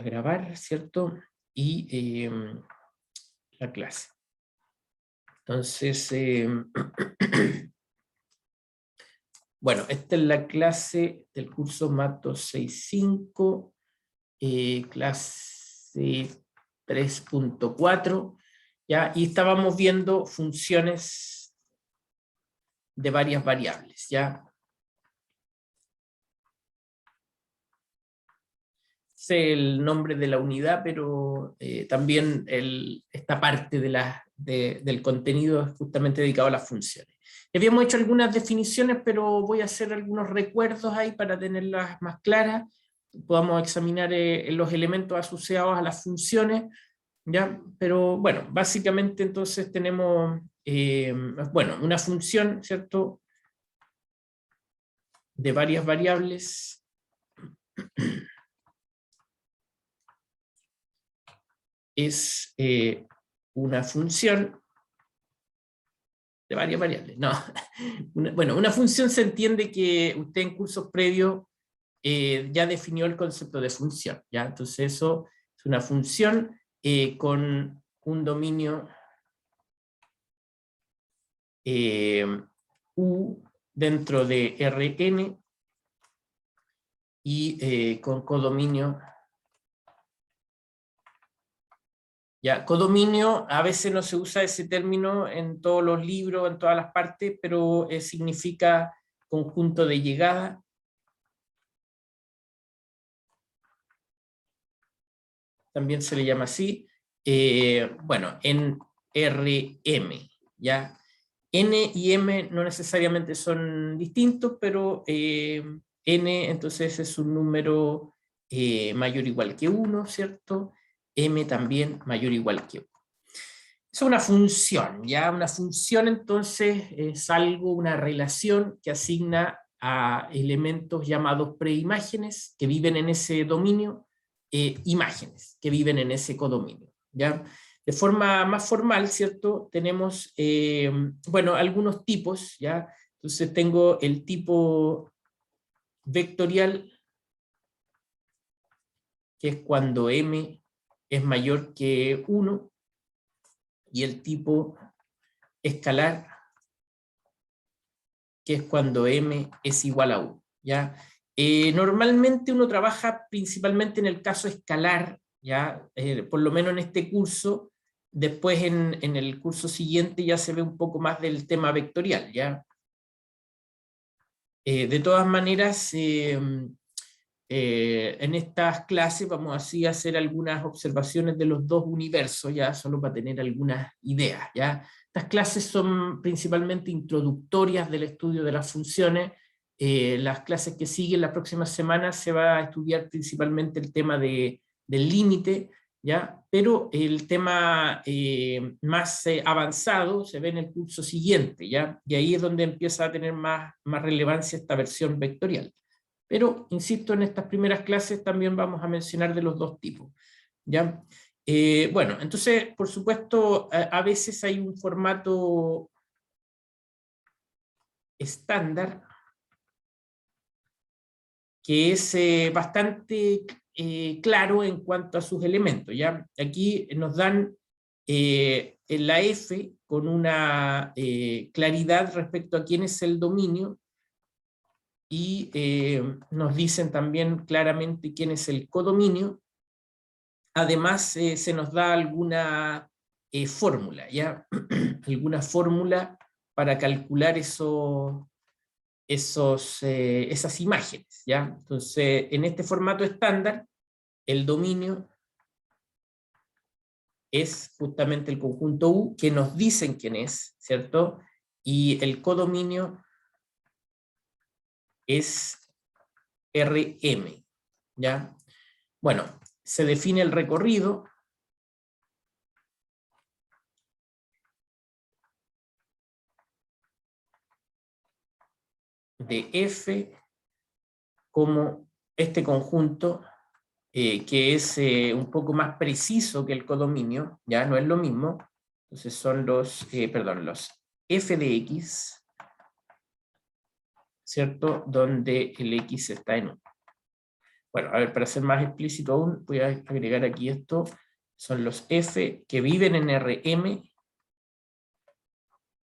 a grabar, ¿cierto? Y la clase. Entonces, bueno, esta es la clase del curso MAT 265, clase 3.4, ¿ya? Y estábamos viendo funciones de varias variables, ¿ya? Sé el nombre de la unidad, pero también esta parte del contenido es justamente dedicado a las funciones. Habíamos hecho algunas definiciones, pero voy a hacer algunos recuerdos ahí para tenerlas más claras. Podamos examinar los elementos asociados a las funciones, ¿ya? Pero bueno, básicamente entonces tenemos, bueno, una función, ¿cierto?, de varias variables. Es una función de varias variables. No, bueno, una función se entiende que usted en cursos previos ya definió el concepto de función, ¿ya? Entonces eso es una función con un dominio U dentro de Rn y con codominio. Ya, codominio, a veces no se usa ese término en todos los libros, en todas las partes, pero significa conjunto de llegada. También se le llama así. Bueno, en Rm, ¿ya? N y M no necesariamente son distintos, pero N entonces es un número mayor o igual que 1, ¿cierto? M también mayor o igual que 1. Es una función, ¿ya? Una función entonces es algo, una relación que asigna a elementos llamados preimágenes que viven en ese dominio, imágenes que viven en ese codominio, ¿ya? De forma más formal, ¿cierto? Tenemos, bueno, algunos tipos, ¿ya? Entonces tengo el tipo vectorial, que es cuando m es mayor que 1, y el tipo escalar, que es cuando m es igual a 1, ¿ya? Normalmente uno trabaja principalmente en el caso escalar, ¿ya? Por lo menos en este curso. Después en el curso siguiente ya se ve un poco más del tema vectorial, ¿ya? De todas maneras, en estas clases vamos así a hacer algunas observaciones de los dos universos, ya solo para tener algunas ideas, ¿ya? Estas clases son principalmente introductorias del estudio de las funciones. Las clases que siguen las próximas semanas se va a estudiar principalmente el tema del límite, ¿ya? Pero el tema más avanzado se ve en el curso siguiente, ¿ya? Y ahí es donde empieza a tener más relevancia esta versión vectorial. Pero, insisto, en estas primeras clases también vamos a mencionar de los dos tipos, ¿ya? Bueno, entonces, por supuesto, a veces hay un formato estándar que es bastante claro en cuanto a sus elementos, ¿ya? Aquí nos dan en la F con una claridad respecto a quién es el dominio, y nos dicen también claramente quién es el codominio. Además se nos da alguna fórmula, ¿ya? Alguna fórmula para calcular esas imágenes, ¿ya? Entonces, en este formato estándar, el dominio es justamente el conjunto U, que nos dicen quién es, ¿cierto? Y el codominio es Rm, ¿ya? Bueno, se define el recorrido de F como este conjunto que es un poco más preciso que el codominio, ya no es lo mismo. Entonces son los f de x, ¿cierto? Donde el x está en 1. bueno, a ver, para ser más explícito aún, voy a agregar aquí esto, son los F que viven en RM,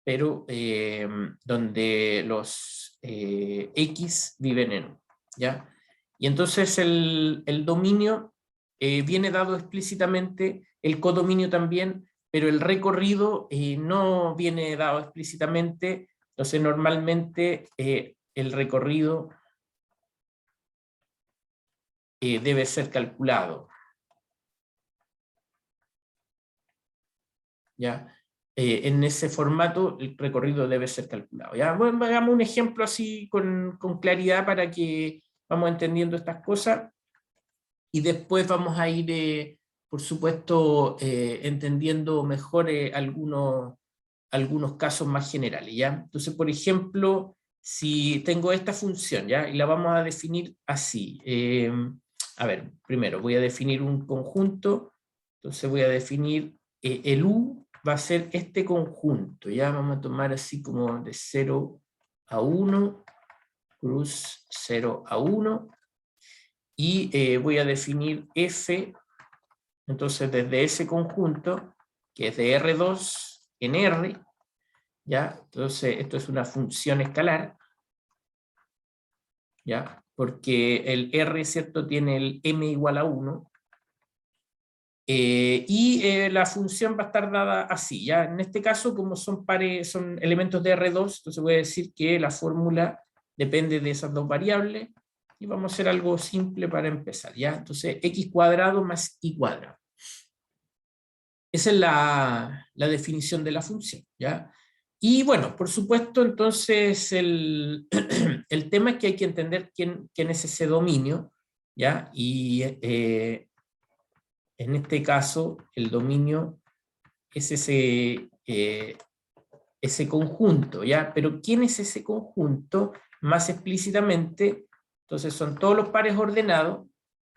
pero donde los X viven en U, ¿ya? Y entonces el dominio viene dado explícitamente, el codominio también, pero el recorrido no viene dado explícitamente, entonces normalmente el recorrido debe ser calculado, ¿ya? En ese formato el recorrido debe ser calculado, ¿ya? Bueno, hagamos un ejemplo así con claridad para que vamos entendiendo estas cosas y después vamos a ir, por supuesto, entendiendo mejor algunos casos más generales, ¿ya? Entonces, por ejemplo, si tengo esta función, ¿ya? Y la vamos a definir así. A ver, primero voy a definir un conjunto, entonces voy a definir el U va a ser este conjunto, ¿ya? Vamos a tomar así como de 0 a 1, cruz 0 a 1, y voy a definir F, entonces desde ese conjunto, que es de R2 en R, ¿ya? Entonces esto es una función escalar, ¿ya? Porque el R, ¿cierto?, tiene el m igual a 1, la función va a estar dada así, ¿ya? En este caso, como son pares, son elementos de R2, entonces voy a decir que la fórmula depende de esas dos variables, y vamos a hacer algo simple para empezar, ¿ya? Entonces, x cuadrado más y cuadrado. Esa es la definición de la función, ¿ya? Y bueno, por supuesto, entonces, el tema es que hay que entender quién es ese dominio, ¿ya? Y en este caso, el dominio es ese conjunto, ¿ya? Pero ¿quién es ese conjunto? Más explícitamente, entonces son todos los pares ordenados,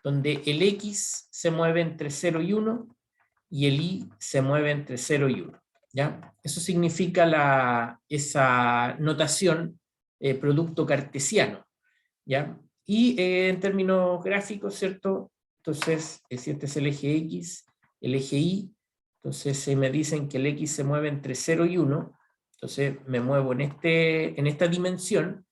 donde el X se mueve entre 0 y 1, y el Y se mueve entre 0 y 1, ¿ya? Eso significa esa notación producto cartesiano, ¿ya? Y en términos gráficos, ¿cierto? Entonces, si este es el eje X, el eje Y, entonces me dicen que el X se mueve entre 0 y 1, entonces me muevo en esta dimensión,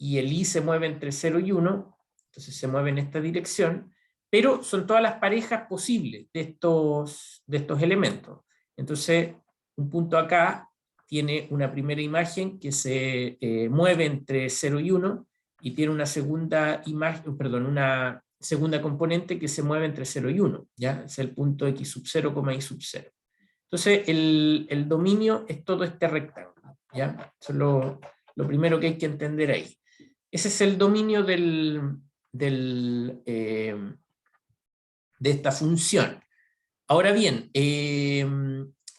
y el Y se mueve entre 0 y 1, entonces se mueve en esta dirección, pero son todas las parejas posibles de estos elementos. Entonces, un punto acá tiene una primera imagen que se mueve entre 0 y 1, y tiene una segunda imagen, perdón, una segunda componente que se mueve entre 0 y 1, ¿ya? Es el punto x sub 0, y sub 0. Entonces, el dominio es todo este rectángulo, ¿ya? Eso es lo primero que hay que entender ahí. Ese es el dominio de esta función. Ahora bien,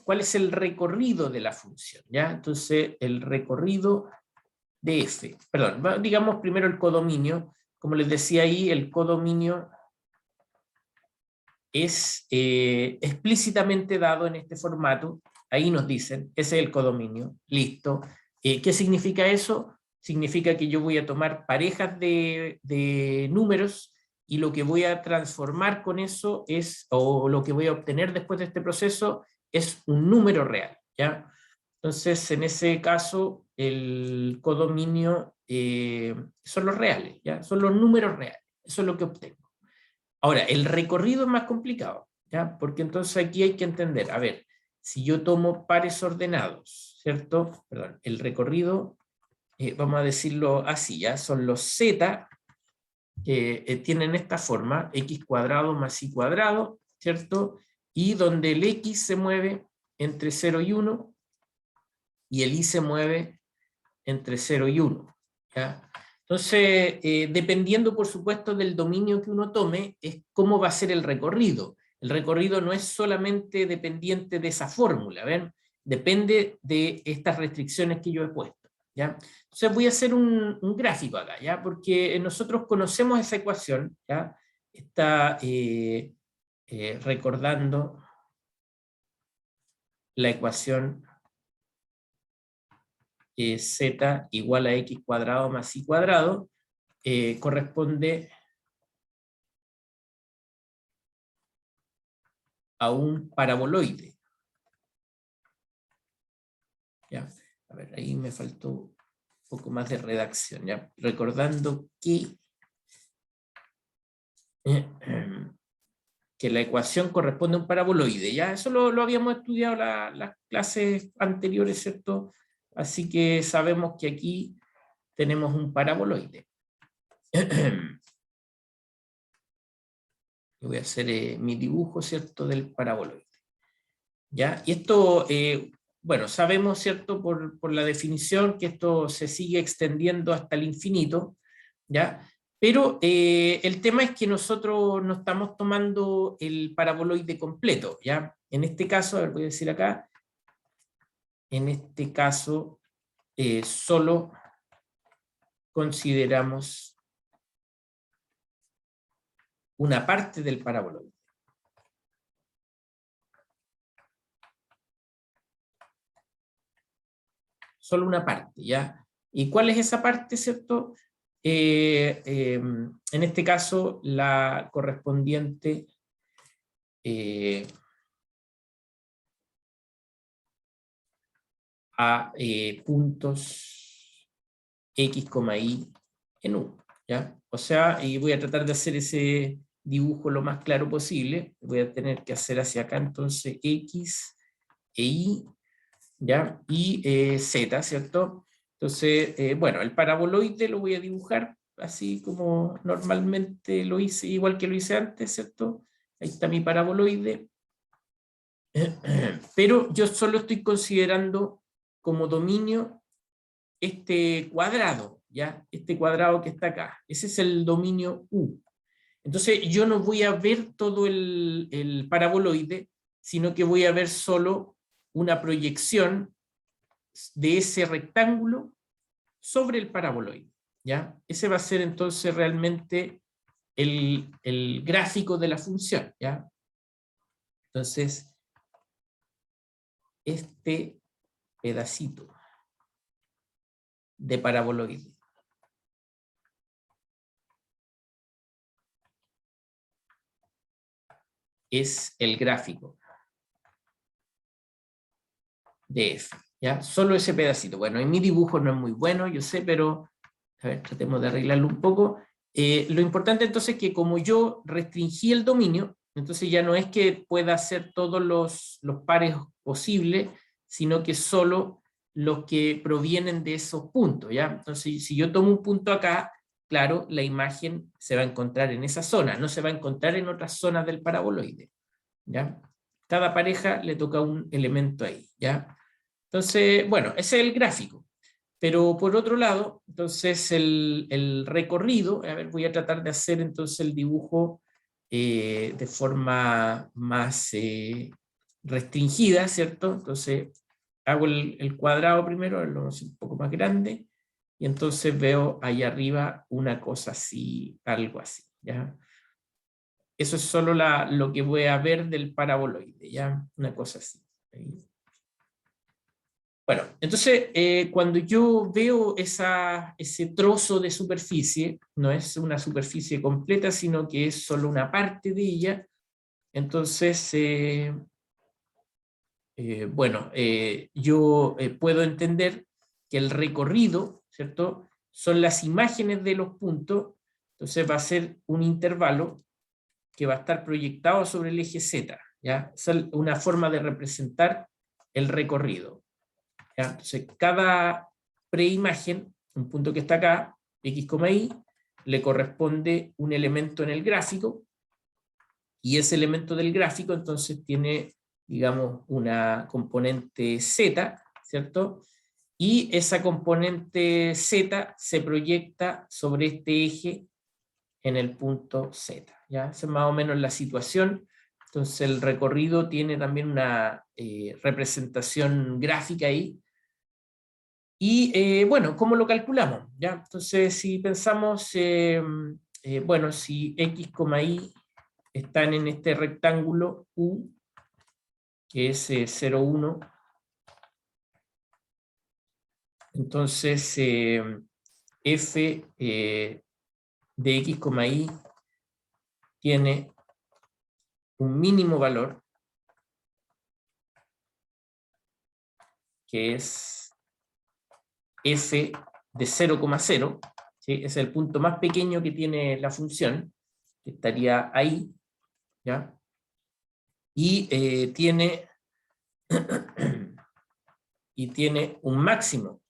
¿cuál es el recorrido de la función? ¿Ya? Entonces, el recorrido de f, perdón, digamos primero el codominio. Como les decía ahí, el codominio es explícitamente dado en este formato. Ahí nos dicen, ese es el codominio, listo. ¿Qué significa eso? Significa que yo voy a tomar parejas de números, y lo que voy a transformar con eso o lo que voy a obtener después de este proceso, es un número real, ¿ya? Entonces, en ese caso, el codominio son los reales, ¿ya? Son los números reales, eso es lo que obtengo. Ahora, el recorrido es más complicado, ¿ya? Porque entonces aquí hay que entender, a ver, si yo tomo pares ordenados, ¿cierto? Perdón, el recorrido, vamos a decirlo así, ¿ya? Son los z que tienen esta forma, x cuadrado más y cuadrado, ¿cierto? Y donde el x se mueve entre 0 y 1, y el y se mueve entre 0 y 1, ¿ya? Entonces, dependiendo, por supuesto, del dominio que uno tome, es cómo va a ser el recorrido. El recorrido no es solamente dependiente de esa fórmula, ¿ven? Depende de estas restricciones que yo he puesto, ¿ya? Entonces voy a hacer un gráfico acá, ¿ya? Porque nosotros conocemos esa ecuación, ¿ya? Está recordando la ecuación z igual a x cuadrado más y cuadrado, corresponde a un paraboloide. ¿Ya? A ver, ahí me faltó un poco más de redacción, ¿ya? Recordando que la ecuación corresponde a un paraboloide, ¿ya? Eso lo habíamos estudiado las clases anteriores, ¿cierto? Así que sabemos que aquí tenemos un paraboloide. Voy a hacer mi dibujo, ¿cierto?, del paraboloide. ¿Ya? Y esto, bueno, sabemos, ¿cierto?, por la definición que esto se sigue extendiendo hasta el infinito, ¿ya? Pero el tema es que nosotros no estamos tomando el paraboloide completo, ¿ya? En este caso, a ver, voy a decir acá, en este caso solo consideramos una parte del paraboloide. Solo una parte, ¿ya? ¿Y cuál es esa parte, cierto? En este caso, la correspondiente a puntos X, Y en U, ¿ya? O sea, y voy a tratar de hacer ese dibujo lo más claro posible. Voy a tener que hacer hacia acá, entonces, X e Y, ¿ya? Y Z, ¿cierto? Entonces, bueno, el paraboloide lo voy a dibujar así como normalmente lo hice, igual que lo hice antes, ¿cierto? Ahí está mi paraboloide. Pero yo solo estoy considerando como dominio este cuadrado, ¿ya? Este cuadrado que está acá. Ese es el dominio U. Entonces, yo no voy a ver todo el paraboloide, sino que voy a ver solo una proyección de ese rectángulo sobre el paraboloide, ¿ya? Ese va a ser entonces realmente el gráfico de la función, ¿ya? Entonces, este pedacito de paraboloide es el gráfico de f, ¿ya? Solo ese pedacito. Bueno, en mi dibujo no es muy bueno, yo sé, pero a ver, tratemos de arreglarlo un poco. Lo importante entonces es que como yo restringí el dominio, entonces ya no es que pueda hacer todos los pares posibles, sino que solo los que provienen de esos puntos, ¿ya? Entonces, si yo tomo un punto acá, claro, la imagen se va a encontrar en esa zona, no se va a encontrar en otras zonas del paraboloide, ¿ya? Cada pareja le toca un elemento ahí, ¿ya? Entonces, bueno, ese es el gráfico. Pero por otro lado, entonces el recorrido, a ver, voy a tratar de hacer entonces el dibujo de forma más restringida, ¿cierto? Entonces hago el cuadrado primero, lo hago un poco más grande, y entonces veo ahí arriba una cosa así, algo así, ¿ya? Eso es solo lo que voy a ver del paraboloide, ¿ya? Una cosa así. Ahí. Bueno, entonces cuando yo veo ese trozo de superficie, no es una superficie completa, sino que es solo una parte de ella, entonces, bueno, yo puedo entender que el recorrido, ¿cierto? Son las imágenes de los puntos, entonces va a ser un intervalo que va a estar proyectado sobre el eje Z, ¿ya? Es una forma de representar el recorrido. ¿Ya? Entonces, cada preimagen, un punto que está acá, X, Y, le corresponde un elemento en el gráfico, y ese elemento del gráfico entonces tiene, digamos, una componente Z, ¿cierto? Y esa componente Z se proyecta sobre este eje en el punto Z, ¿ya? Esa es más o menos la situación. Entonces el recorrido tiene también una representación gráfica ahí. Y bueno, ¿cómo lo calculamos? ¿Ya? Entonces, si pensamos, bueno, si X, Y están en este rectángulo U, que es 0, 1, entonces F de X, Y tiene un mínimo valor, que es f de 0,0, ¿sí? Es el punto más pequeño que tiene la función, que estaría ahí, ¿ya? Y tiene un máximo.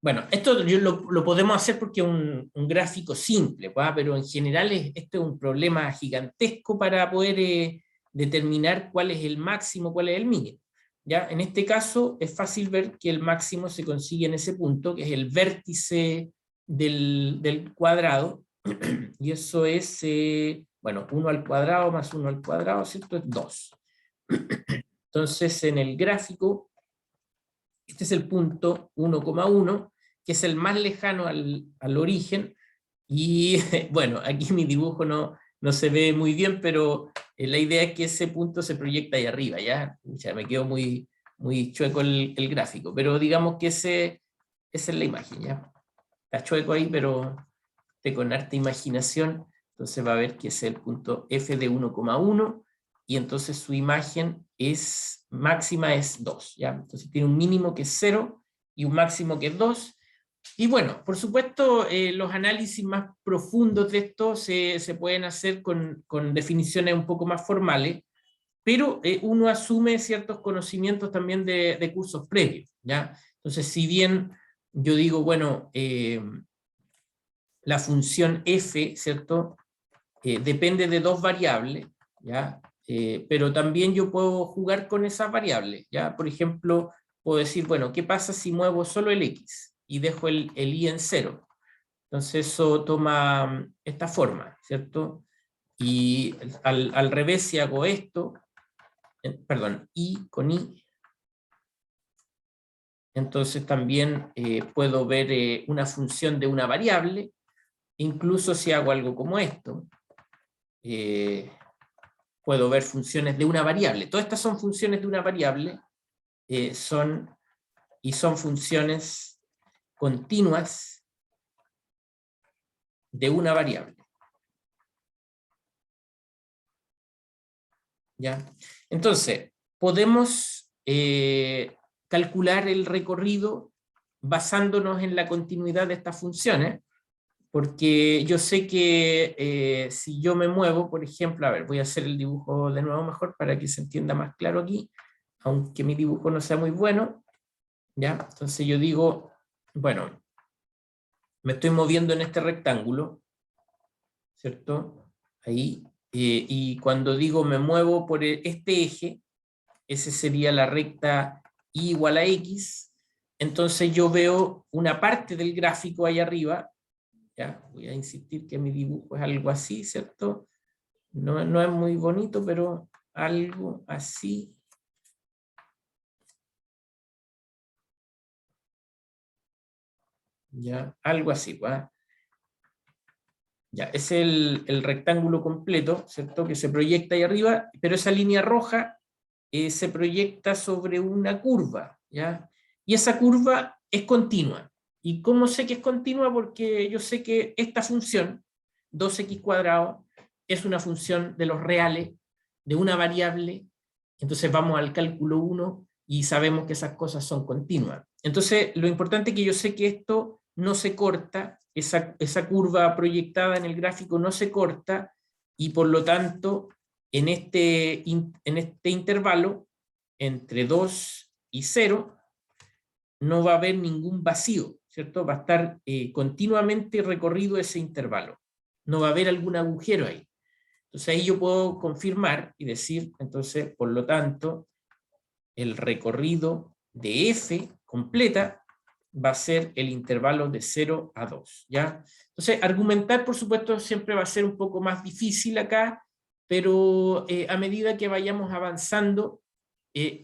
Bueno, esto lo podemos hacer porque es un gráfico simple, ¿va? Pero en general este es un problema gigantesco para poder determinar cuál es el máximo, cuál es el mínimo. ¿Ya? En este caso es fácil ver que el máximo se consigue en ese punto, que es el vértice del cuadrado, y eso es, bueno, 1 al cuadrado más 1 al cuadrado, ¿cierto? Es 2. Entonces en el gráfico, este es el punto 1,1, que es el más lejano al origen, y bueno, aquí mi dibujo no se ve muy bien, pero la idea es que ese punto se proyecta ahí arriba, ¿ya? Ya me quedó muy chueco el gráfico, pero digamos que esa es la imagen, ¿ya? Está chueco ahí, pero con harta imaginación, entonces va a ver que es el punto f de 1,1, y entonces su imagen máxima es 2, ¿ya? Entonces tiene un mínimo que es 0 y un máximo que es 2. Y bueno, por supuesto, los análisis más profundos de esto se pueden hacer con definiciones un poco más formales, pero uno asume ciertos conocimientos también de cursos previos, ¿ya? Entonces, si bien yo digo, bueno, la función f, ¿cierto? Depende de dos variables, ¿ya? Pero también yo puedo jugar con esas variables, ¿ya? Por ejemplo, puedo decir, bueno, ¿qué pasa si muevo solo el x y dejo el y en 0? Entonces eso toma esta forma, ¿cierto? Y al revés, si hago esto, perdón, y con y, entonces también puedo ver una función de una variable, incluso si hago algo como esto, puedo ver funciones de una variable. Todas estas son funciones de una variable, son funciones continuas de una variable. ¿Ya? Entonces, podemos calcular el recorrido basándonos en la continuidad de estas funciones, porque yo sé que si yo me muevo, por ejemplo, a ver, voy a hacer el dibujo de nuevo mejor para que se entienda más claro aquí, aunque mi dibujo no sea muy bueno, ¿ya? Entonces yo digo, bueno, me estoy moviendo en este rectángulo, ¿cierto? Ahí, y cuando digo me muevo por este eje, ese sería la recta y igual a x, entonces yo veo una parte del gráfico ahí arriba, ¿ya? Voy a insistir que mi dibujo es algo así, ¿cierto? No es muy bonito, pero algo así. ¿Ya? Algo así, ¿va? Ya, es el rectángulo completo, ¿cierto? Que se proyecta ahí arriba, pero esa línea roja se proyecta sobre una curva, ¿ya? Y esa curva es continua. ¿Y cómo sé que es continua? Porque yo sé que esta función, 2x cuadrado, es una función de los reales, de una variable, entonces vamos al cálculo 1 y sabemos que esas cosas son continuas. Entonces, lo importante es que yo sé que esto no se corta, esa curva proyectada en el gráfico no se corta, y por lo tanto, en este intervalo, entre 2 y 0, no va a haber ningún vacío, ¿cierto? Va a estar continuamente recorrido ese intervalo. No va a haber algún agujero ahí. Entonces ahí yo puedo confirmar y decir, entonces, por lo tanto, el recorrido de f completa va a ser el intervalo de 0 a 2, ¿ya? Entonces, argumentar, por supuesto, siempre va a ser un poco más difícil acá, pero a medida que vayamos avanzando,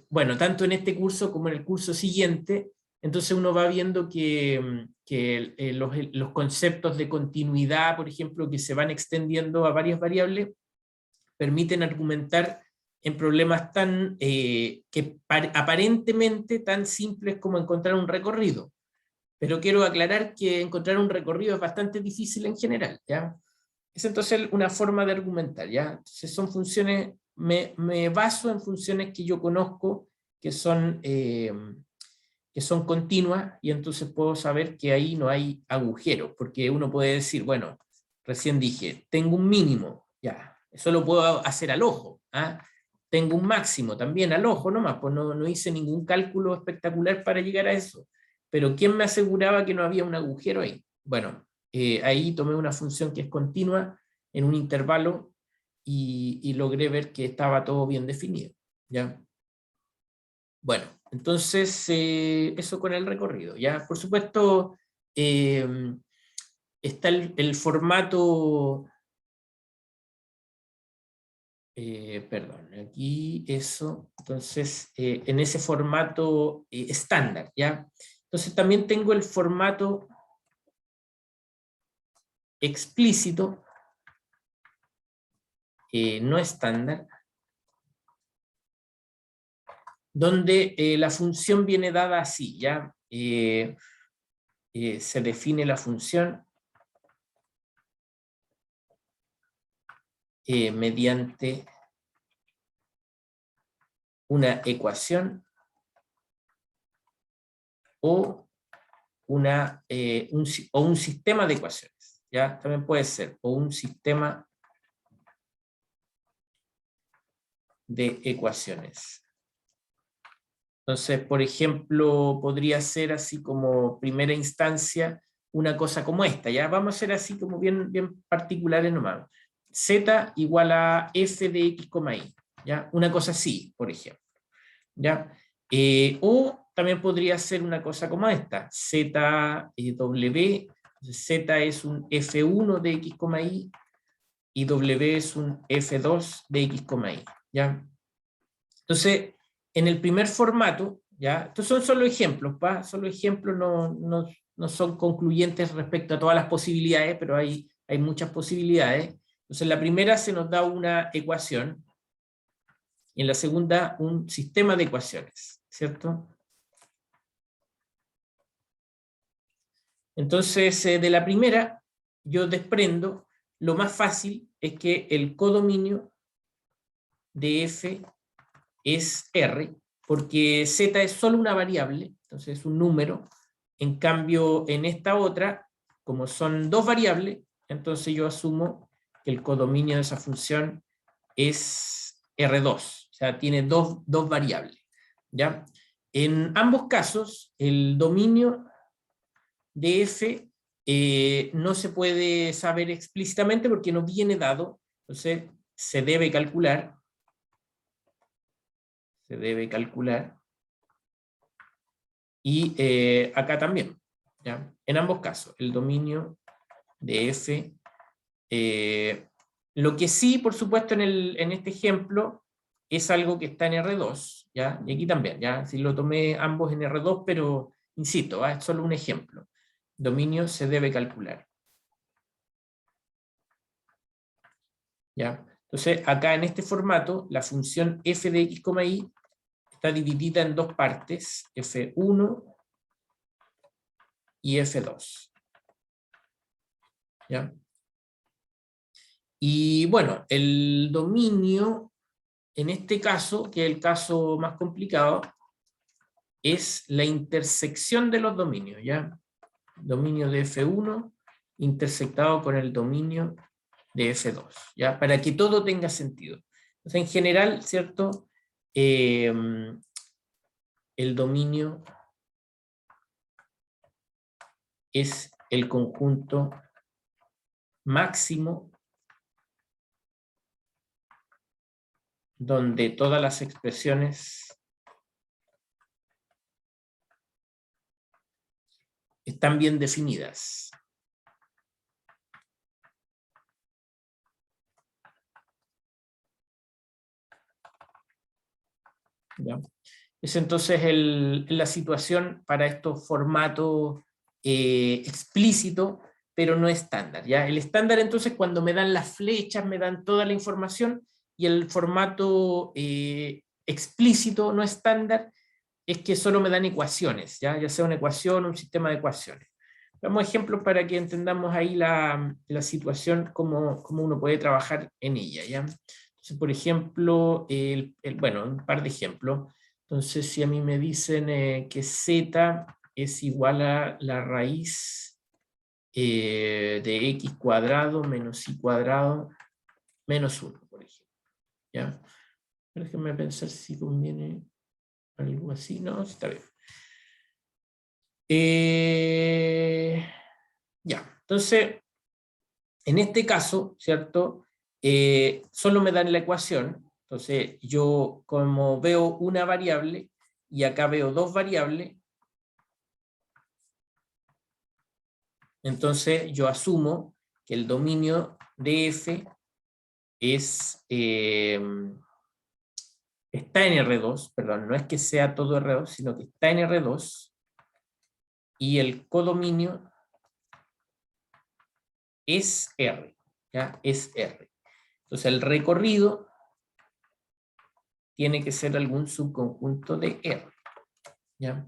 bueno, tanto en este curso como en el curso siguiente, entonces uno va viendo que los conceptos de continuidad, por ejemplo, que se van extendiendo a varias variables, permiten argumentar en problemas que aparentemente tan simples como encontrar un recorrido. Pero quiero aclarar que encontrar un recorrido es bastante difícil en general, ¿ya? Es entonces una forma de argumentar, ¿ya? Entonces son funciones me baso en funciones que yo conozco, que son continuas, y entonces puedo saber que ahí no hay agujeros, porque uno puede decir, bueno, recién dije, tengo un mínimo, ya, eso lo puedo hacer al ojo, ¿ah? Tengo un máximo también al ojo nomás, pues no hice ningún cálculo espectacular para llegar a eso, pero ¿quién me aseguraba que no había un agujero ahí? Bueno, ahí tomé una función que es continua en un intervalo y logré ver que estaba todo bien definido, ¿ya? Bueno, entonces eso con el recorrido, ¿ya? Por supuesto, está el formato, perdón, aquí eso, entonces en ese formato estándar, ¿ya? Entonces también tengo el formato explícito, no estándar, donde la función viene dada así, ¿ya? Se define la función mediante una ecuación o un sistema de ecuaciones, ¿ya? También puede ser, o un sistema de ecuaciones. Entonces, por ejemplo, podría ser así como primera instancia una cosa como esta, ¿ya? Vamos a ser así como bien particulares nomás. Z igual a f de x, y, ¿ya? Una cosa así, por ejemplo, ¿ya? O también podría ser una cosa como esta, w, z es un f1 de x, y w es un f2 de x, y, ¿ya? Entonces, en el primer formato, ¿ya? Estos son solo ejemplos, ¿va? Solo ejemplos, no son concluyentes respecto a todas las posibilidades, pero hay muchas posibilidades. Entonces, en la primera se nos da una ecuación, y en la segunda un sistema de ecuaciones, ¿cierto? Entonces, de la primera, yo desprendo, lo más fácil es que el codominio de f es R, porque Z es solo una variable, entonces es un número. En cambio, en esta otra, como son dos variables, entonces yo asumo que el codominio de esa función es R2, o sea, tiene dos variables, ¿ya? En ambos casos, el dominio de F no se puede saber explícitamente porque no viene dado, entonces se debe calcular, y acá también, ¿ya? En ambos casos, el dominio de F, lo que sí, por supuesto, en este ejemplo, es algo que está en R2, ¿ya? Y aquí también, ¿ya? Si lo tomé ambos en R2, pero, insisto, ¿va? Es solo un ejemplo. Dominio se debe calcular, ¿ya? Entonces, acá en este formato, la función f de x, y está dividida en dos partes, f1 y f2. ¿Ya? Y bueno, el dominio, en este caso, que es el caso más complicado, es la intersección de los dominios, ¿ya? Dominio de f1 intersectado con el dominio de f2, ¿ya? Para que todo tenga sentido. Entonces, en general, ¿cierto? El dominio es el conjunto máximo donde todas las expresiones están bien definidas. ¿Ya? Es entonces la situación para estos formatos explícitos, pero no estándar, ¿ya? El estándar entonces cuando me dan las flechas, me dan toda la información, y el formato explícito, no estándar, es que solo me dan ecuaciones, ya sea una ecuación o un sistema de ecuaciones. Damos ejemplos para que entendamos ahí la situación, cómo uno puede trabajar en ella, ¿ya? Entonces, por ejemplo, bueno, un par de ejemplos. Entonces, si a mí me dicen que z es igual a la raíz de x cuadrado menos y cuadrado menos 1, por ejemplo. ¿Ya? Déjenme pensar si conviene algo así. No, está bien. Ya, entonces, en este caso, ¿cierto? Solo me dan la ecuación. Entonces, yo como veo una variable y acá veo dos variables, entonces yo asumo que el dominio de f es, está en R2, perdón, no es que sea todo R2, sino que está en R2, y el codominio es R, ¿ya? Es R. Entonces el recorrido tiene que ser algún subconjunto de R, ¿ya?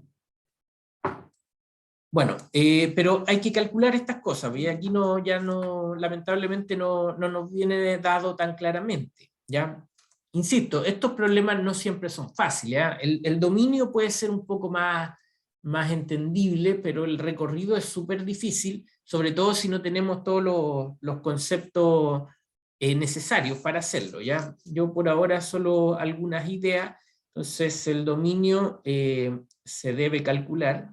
Bueno, pero hay que calcular estas cosas, y aquí no, ya no, lamentablemente no nos viene dado tan claramente, ¿ya? Insisto, estos problemas no siempre son fáciles, ¿ya? El dominio puede ser un poco más entendible, pero el recorrido es súper difícil, sobre todo si no tenemos todos los conceptos necesarios para hacerlo, ¿ya? Yo por ahora solo algunas ideas. Entonces el dominio se debe calcular,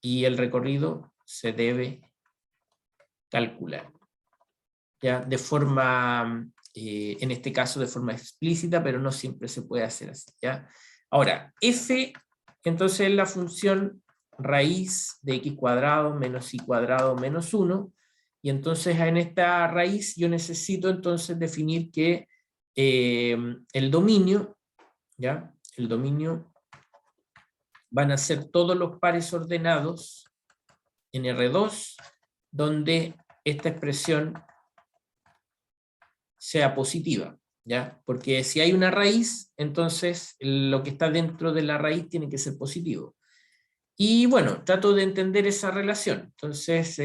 y el recorrido se debe calcular, ¿ya? De forma, en este caso de forma explícita, pero no siempre se puede hacer así, ¿ya? Ahora, f, entonces es la función raíz de x cuadrado menos y cuadrado menos 1, y entonces en esta raíz yo necesito entonces definir que el dominio, ¿ya? El dominio van a ser todos los pares ordenados en R2, donde esta expresión sea positiva, ¿ya? Porque si hay una raíz, entonces lo que está dentro de la raíz tiene que ser positivo. Y bueno, trato de entender esa relación. Entonces,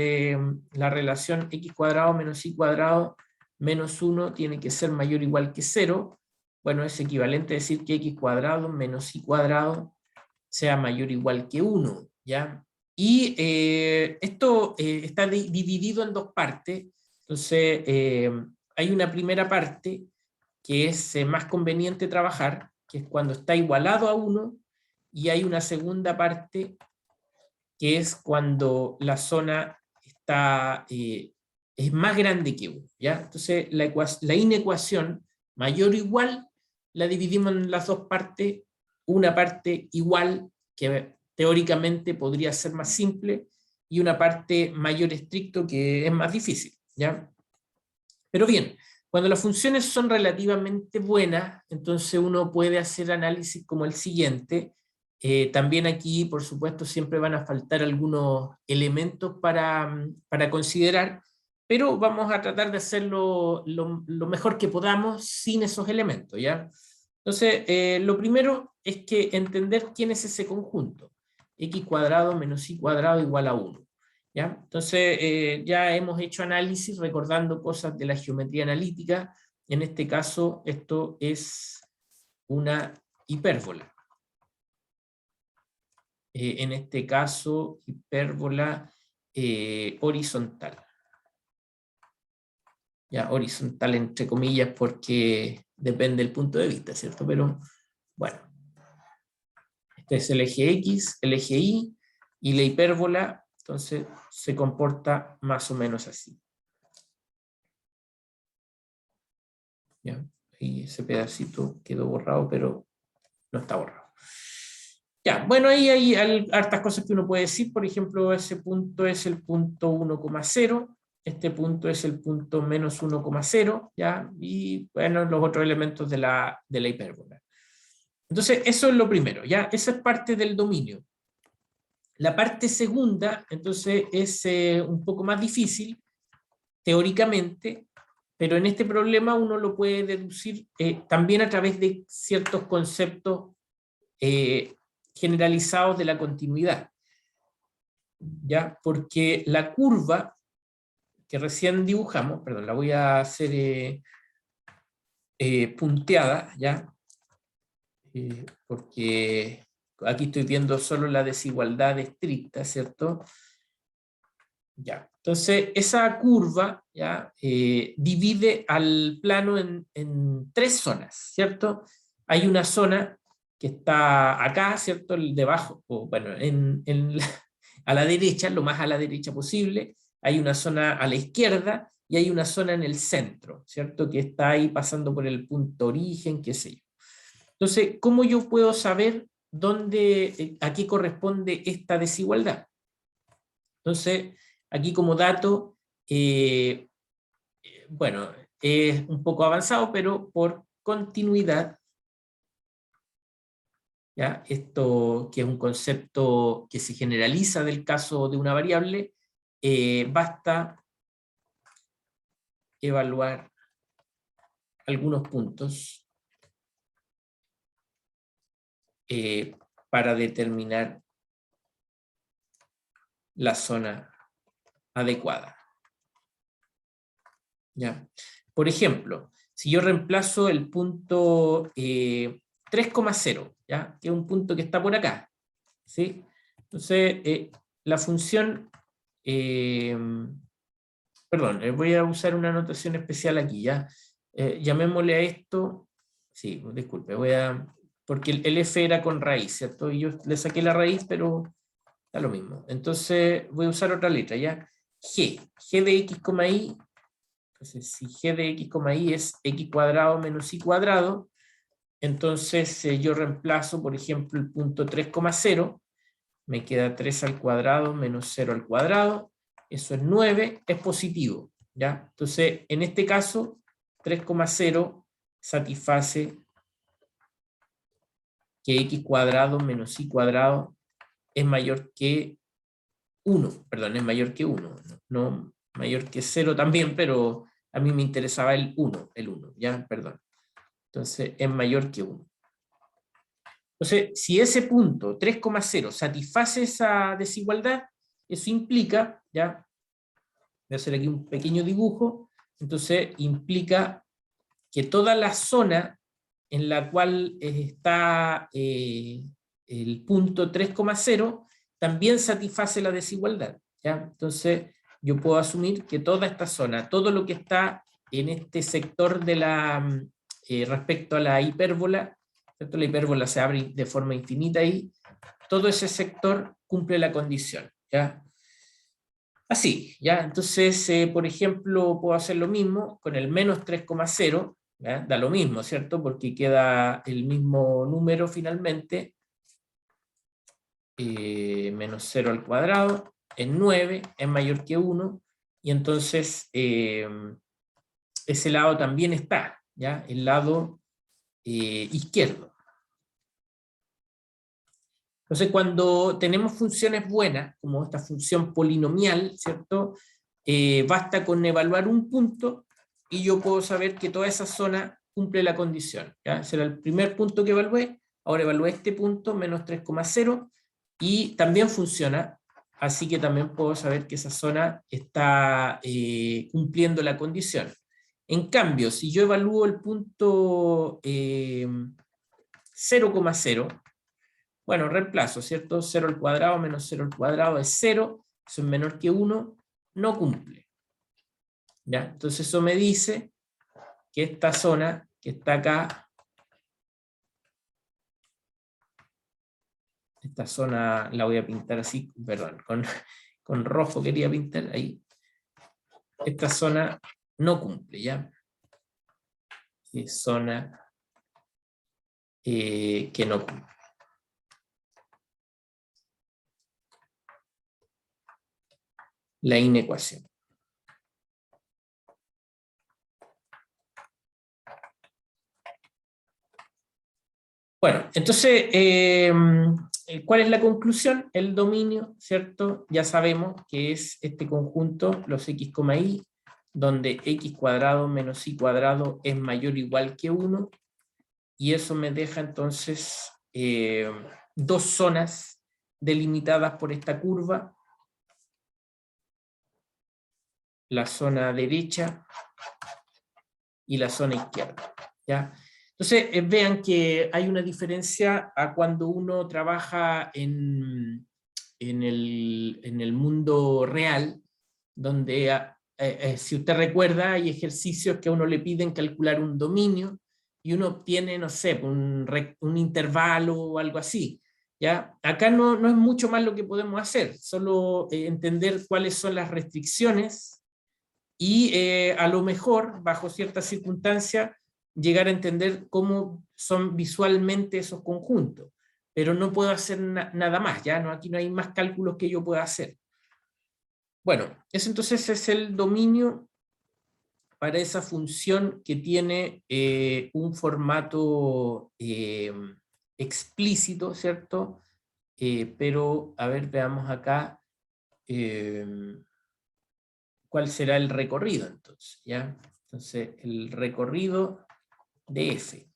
la relación x cuadrado menos y cuadrado menos 1 tiene que ser mayor o igual que 0. Bueno, es equivalente a decir que x cuadrado menos y cuadrado sea mayor o igual que 1, ¿ya? Y esto está dividido en dos partes. Entonces, hay una primera parte que es más conveniente trabajar, que es cuando está igualado a 1, y hay una segunda parte que es cuando la zona está, es más grande que 1, ¿ya? Entonces, la inecuación mayor o igual la dividimos en las dos partes, una parte igual, que teóricamente podría ser más simple, y una parte mayor estricto, que es más difícil, ¿ya? Pero bien, cuando las funciones son relativamente buenas, entonces uno puede hacer análisis como el siguiente. También aquí, por supuesto, siempre van a faltar algunos elementos para considerar, pero vamos a tratar de hacerlo lo mejor que podamos sin esos elementos, ¿ya? Entonces, lo primero es que entender quién es ese conjunto. X cuadrado menos y cuadrado igual a 1. ¿Ya? Entonces, ya hemos hecho análisis recordando cosas de la geometría analítica. En este caso, esto es una hipérbola. En este caso, hipérbola horizontal. Ya, horizontal entre comillas porque depende del punto de vista, ¿cierto? Pero, bueno. Este es el eje X, el eje Y, y la hipérbola, entonces, se comporta más o menos así. ¿Ya? Y ese pedacito quedó borrado, pero no está borrado. Ya, bueno, ahí hay hartas cosas que uno puede decir. Por ejemplo, ese punto es el punto 1,0, este punto es el punto menos 1,0, ¿ya? Y bueno, los otros elementos de la hipérbola. Entonces, eso es lo primero, ¿ya? Esa es parte del dominio. La parte segunda, entonces, es un poco más difícil, teóricamente, pero en este problema uno lo puede deducir también a través de ciertos conceptos generalizados de la continuidad, ¿ya? Porque la curva que recién dibujamos, perdón, la voy a hacer punteada, ¿ya? Porque aquí estoy viendo solo la desigualdad estricta, ¿cierto? Ya. Entonces, esa curva, ¿ya? Divide al plano en tres zonas, ¿cierto? Hay una zona que está acá, ¿cierto? El debajo, o bueno, a la derecha, lo más a la derecha posible. Hay una zona a la izquierda y hay una zona en el centro, ¿cierto? Que está ahí pasando por el punto origen, qué sé yo. Entonces, ¿cómo yo puedo saber a qué corresponde esta desigualdad? Entonces, aquí como dato, bueno, es un poco avanzado, pero por continuidad, ¿ya? Esto que es un concepto que se generaliza del caso de una variable, basta evaluar algunos puntos para determinar la zona adecuada. ¿Ya? Por ejemplo, si yo reemplazo el punto 3,0, ¿ya? Que es un punto que está por acá, ¿sí? Entonces, la función, perdón, voy a usar una notación especial aquí, ¿ya? Llamémosle a esto, sí, disculpe, porque el f era con raíz, ¿cierto? Y yo le saqué la raíz, pero da lo mismo. Entonces voy a usar otra letra, ¿ya? G de x, y. Entonces, si g de x, y es x cuadrado menos y cuadrado, entonces yo reemplazo, por ejemplo, el punto 3,0, me queda 3 al cuadrado menos 0 al cuadrado, eso es 9, es positivo, ¿ya? Entonces, en este caso, 3,0 satisface que x cuadrado menos y cuadrado es mayor que 1, perdón, es mayor que 1, no mayor que 0 también, pero a mí me interesaba el 1, ¿ya? Perdón. Entonces, es mayor que 1. Entonces, si ese punto 3,0 satisface esa desigualdad, eso implica, ¿ya? Voy a hacer aquí un pequeño dibujo, entonces implica que toda la zona en la cual está el punto 3,0 también satisface la desigualdad, ¿ya? Entonces, yo puedo asumir que toda esta zona, todo lo que está en este sector de respecto a la hipérbola, ¿cierto? La hipérbola se abre de forma infinita y todo ese sector cumple la condición, ¿ya? Así, ¿ya? Entonces, por ejemplo, puedo hacer lo mismo con el menos 3,0, ¿ya? Da lo mismo, ¿cierto? Porque queda el mismo número finalmente, menos 0 al cuadrado, es 9, es mayor que 1, y entonces ese lado también está, ¿ya? El lado izquierdo. Entonces, cuando tenemos funciones buenas, como esta función polinomial, ¿cierto? Basta con evaluar un punto y yo puedo saber que toda esa zona cumple la condición, ¿ya? Ese era el primer punto que evalué, ahora evalué este punto, menos 3,0, y también funciona, así que también puedo saber que esa zona está cumpliendo la condición. En cambio, si yo evalúo el punto 0,0, bueno, reemplazo, ¿cierto? 0 al cuadrado menos 0 al cuadrado es 0, eso es menor que 1, no cumple. ¿Ya? Entonces eso me dice que esta zona que está acá, esta zona la voy a pintar así, perdón, con rojo quería pintar ahí. Esta zona no cumple, ¿ya? Es zona que no cumple. La inecuación. Bueno, entonces, ¿cuál es la conclusión? El dominio, ¿cierto? Ya sabemos que es este conjunto, los x, y, donde x cuadrado menos y cuadrado es mayor o igual que 1, y eso me deja entonces dos zonas delimitadas por esta curva, la zona derecha y la zona izquierda, ¿ya? Entonces, vean que hay una diferencia a cuando uno trabaja en el mundo real, donde, si usted recuerda, hay ejercicios que a uno le piden calcular un dominio, y uno obtiene, no sé, un intervalo o algo así, ¿ya? Acá no es mucho más lo que podemos hacer, solo entender cuáles son las restricciones, y a lo mejor, bajo ciertas circunstancias, llegar a entender cómo son visualmente esos conjuntos, pero no puedo hacer nada más, ¿ya? No, aquí no hay más cálculos que yo pueda hacer. Bueno, eso entonces es el dominio para esa función que tiene un formato explícito, ¿cierto? Pero, a ver, veamos acá cuál será el recorrido entonces, ¿ya? Entonces, el recorrido de f.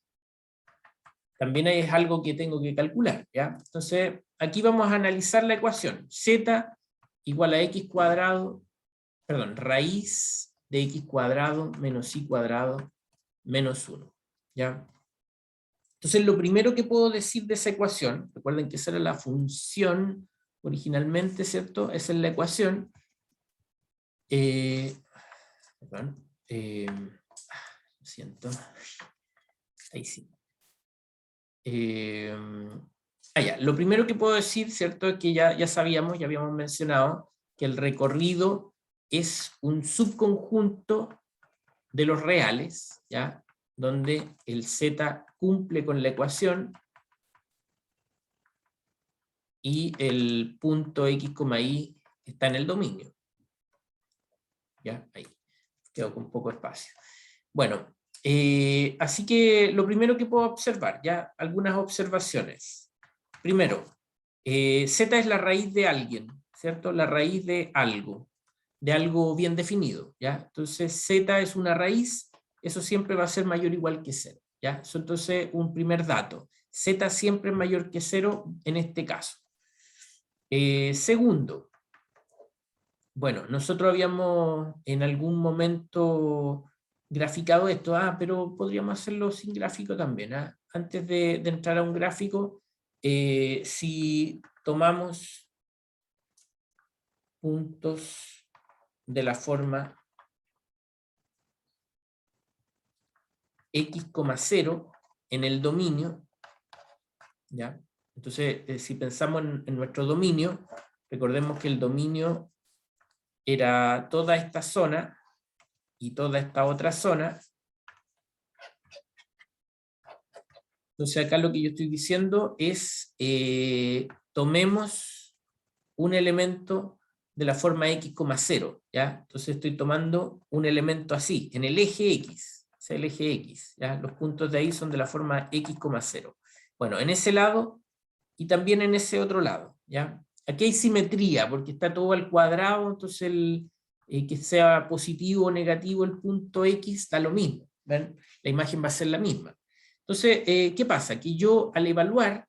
También es algo que tengo que calcular, ¿ya? Entonces, aquí vamos a analizar la ecuación. Z igual a x cuadrado, perdón, raíz de x cuadrado menos y cuadrado menos 1, ¿ya? Entonces, lo primero que puedo decir de esa ecuación, recuerden que esa era la función originalmente, ¿cierto? Esa es la ecuación. Perdón, lo siento. Ahí sí. Ya. Lo primero que puedo decir, ¿cierto?, es que ya sabíamos, ya habíamos mencionado, que el recorrido es un subconjunto de los reales, ¿ya?, donde el z cumple con la ecuación y el punto x, y está en el dominio. ¿Ya? Ahí. Quedo con poco espacio. Bueno, así que lo primero que puedo observar, ya algunas observaciones. Primero, z es la raíz de alguien, ¿cierto? La raíz de algo bien definido, ¿ya? Entonces z es una raíz, eso siempre va a ser mayor o igual que 0, ¿ya? Eso entonces un primer dato. Z siempre es mayor que 0 en este caso. Segundo, bueno, nosotros habíamos en algún momento graficado esto, pero podríamos hacerlo sin gráfico también. Antes de entrar a un gráfico, si tomamos puntos de la forma x, 0 en el dominio, ¿ya? Entonces, si pensamos en nuestro dominio, recordemos que el dominio era toda esta zona y toda esta otra zona. Entonces acá lo que yo estoy diciendo es, tomemos un elemento de la forma x, 0, ¿ya? Entonces estoy tomando un elemento así, en el eje x, es el eje x, ¿ya? Los puntos de ahí son de la forma x, 0. Bueno, en ese lado y también en ese otro lado, ¿ya? Aquí hay simetría, porque está todo al cuadrado, entonces que sea positivo o negativo el punto x da lo mismo, ¿ven? La imagen va a ser la misma. Entonces, ¿qué pasa? Que yo al evaluar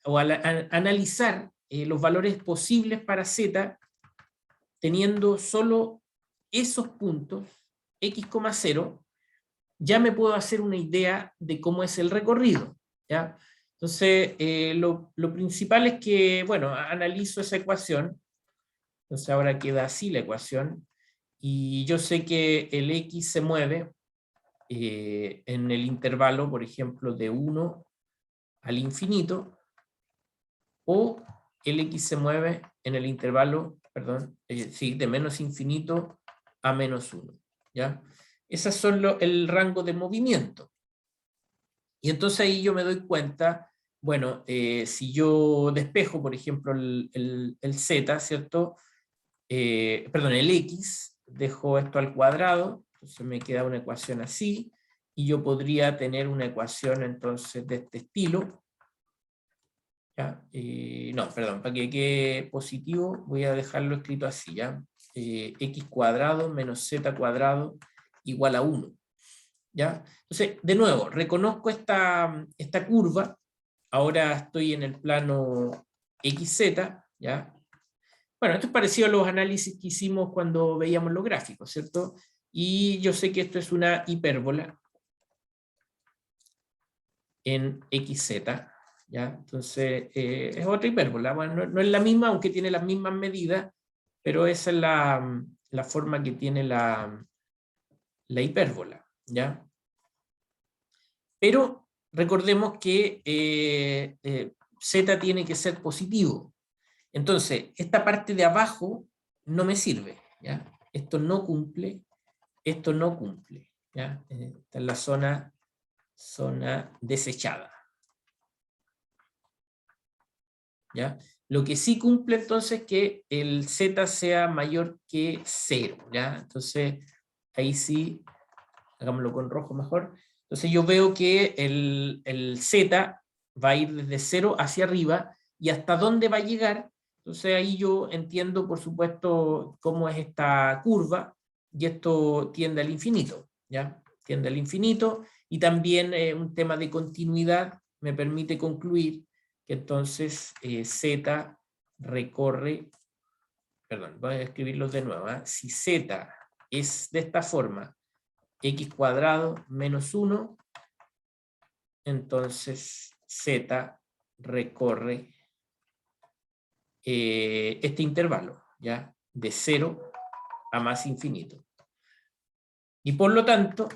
o al analizar los valores posibles para z, teniendo solo esos puntos, x, 0, ya me puedo hacer una idea de cómo es el recorrido, ¿ya? Entonces, lo principal es que, bueno, analizo esa ecuación. Entonces ahora queda así la ecuación, y yo sé que el x se mueve en el intervalo, por ejemplo, de 1 al infinito, o el x se mueve en el intervalo, perdón, sí, de menos infinito a menos 1, ¿ya? Esas son el rango de movimiento. Y entonces ahí yo me doy cuenta, bueno, si yo despejo, por ejemplo, el z, ¿cierto? Perdón, el x, dejo esto al cuadrado, entonces me queda una ecuación así, y yo podría tener una ecuación entonces de este estilo. ¿Ya? No, perdón, para que quede positivo voy a dejarlo escrito así, ¿ya? X cuadrado menos z cuadrado igual a 1. ¿Ya? Entonces, de nuevo, reconozco esta curva, ahora estoy en el plano XZ, ¿ya? Bueno, esto es parecido a los análisis que hicimos cuando veíamos los gráficos, ¿cierto? Y yo sé que esto es una hipérbola en XZ, ¿ya? Entonces, es otra hipérbola. Bueno, no es la misma, aunque tiene las mismas medidas, pero esa es la forma que tiene la hipérbola, ¿ya? Pero recordemos que Z tiene que ser positivo. Entonces, esta parte de abajo no me sirve, ¿ya? Esto no cumple, ¿ya? Esta es la zona desechada, ¿ya? Lo que sí cumple entonces es que el Z sea mayor que 0, ¿ya? Entonces, ahí sí, hagámoslo con rojo mejor. Entonces yo veo que el Z va a ir desde 0 hacia arriba, y hasta dónde va a llegar. Entonces ahí yo entiendo, por supuesto, cómo es esta curva, y esto tiende al infinito, ¿ya? Tiende al infinito, y también un tema de continuidad me permite concluir que entonces Z recorre, perdón, voy a escribirlo de nuevo, ¿eh? Si Z es de esta forma, x cuadrado menos 1, entonces Z recorre este intervalo, ¿ya? De 0 a más infinito. Y por lo tanto,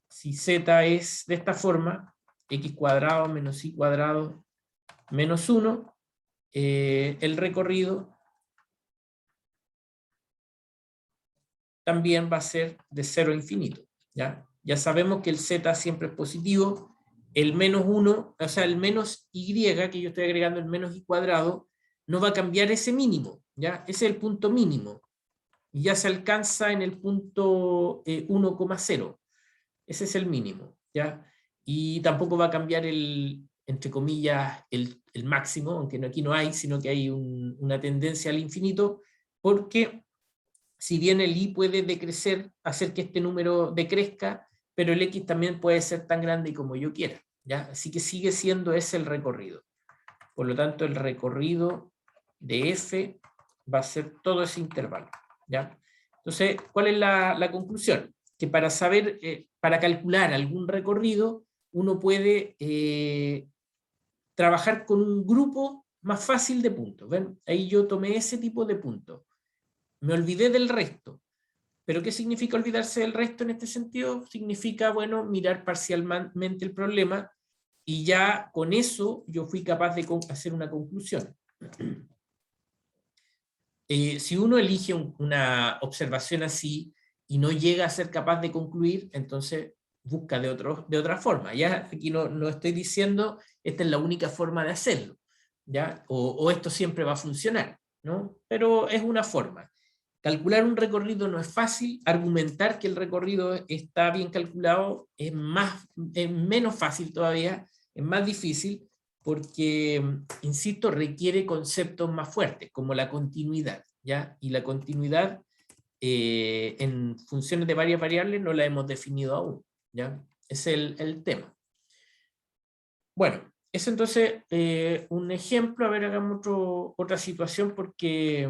si Z es de esta forma, x cuadrado menos y cuadrado menos 1, el recorrido también va a ser de 0 a infinito, ¿ya? Ya sabemos que el Z siempre es positivo, el menos 1, o sea, el menos y, que yo estoy agregando el menos y cuadrado, no va a cambiar ese mínimo, ¿ya? Ese es el punto mínimo, y ya se alcanza en el punto 1,0, ese es el mínimo, ¿ya? Y tampoco va a cambiar entre comillas, el máximo, aunque aquí no hay, sino que hay una tendencia al infinito, porque si bien el i puede decrecer, hacer que este número decrezca, pero el x también puede ser tan grande como yo quiera, ¿ya? Así que sigue siendo ese el recorrido. Por lo tanto, el recorrido de f va a ser todo ese intervalo, ¿ya? Entonces, ¿cuál es la conclusión? Que para saber, para calcular algún recorrido, uno puede trabajar con un grupo más fácil de puntos. ¿Ven? Ahí yo tomé ese tipo de puntos. Me olvidé del resto. ¿Pero qué significa olvidarse del resto en este sentido? Significa, bueno, mirar parcialmente el problema, y ya con eso yo fui capaz de hacer una conclusión. Si uno elige una observación así y no llega a ser capaz de concluir, entonces busca de otra forma. Ya aquí no estoy diciendo esta es la única forma de hacerlo, ¿ya? O esto siempre va a funcionar, ¿no? Pero es una forma. Calcular un recorrido no es fácil, argumentar que el recorrido está bien calculado es menos fácil todavía, es más difícil, porque, insisto, requiere conceptos más fuertes, como la continuidad, ¿ya? Y la continuidad en funciones de varias variables no la hemos definido aún, ¿ya? Es el tema. Bueno, es entonces un ejemplo. A ver, hagamos otra situación, porque...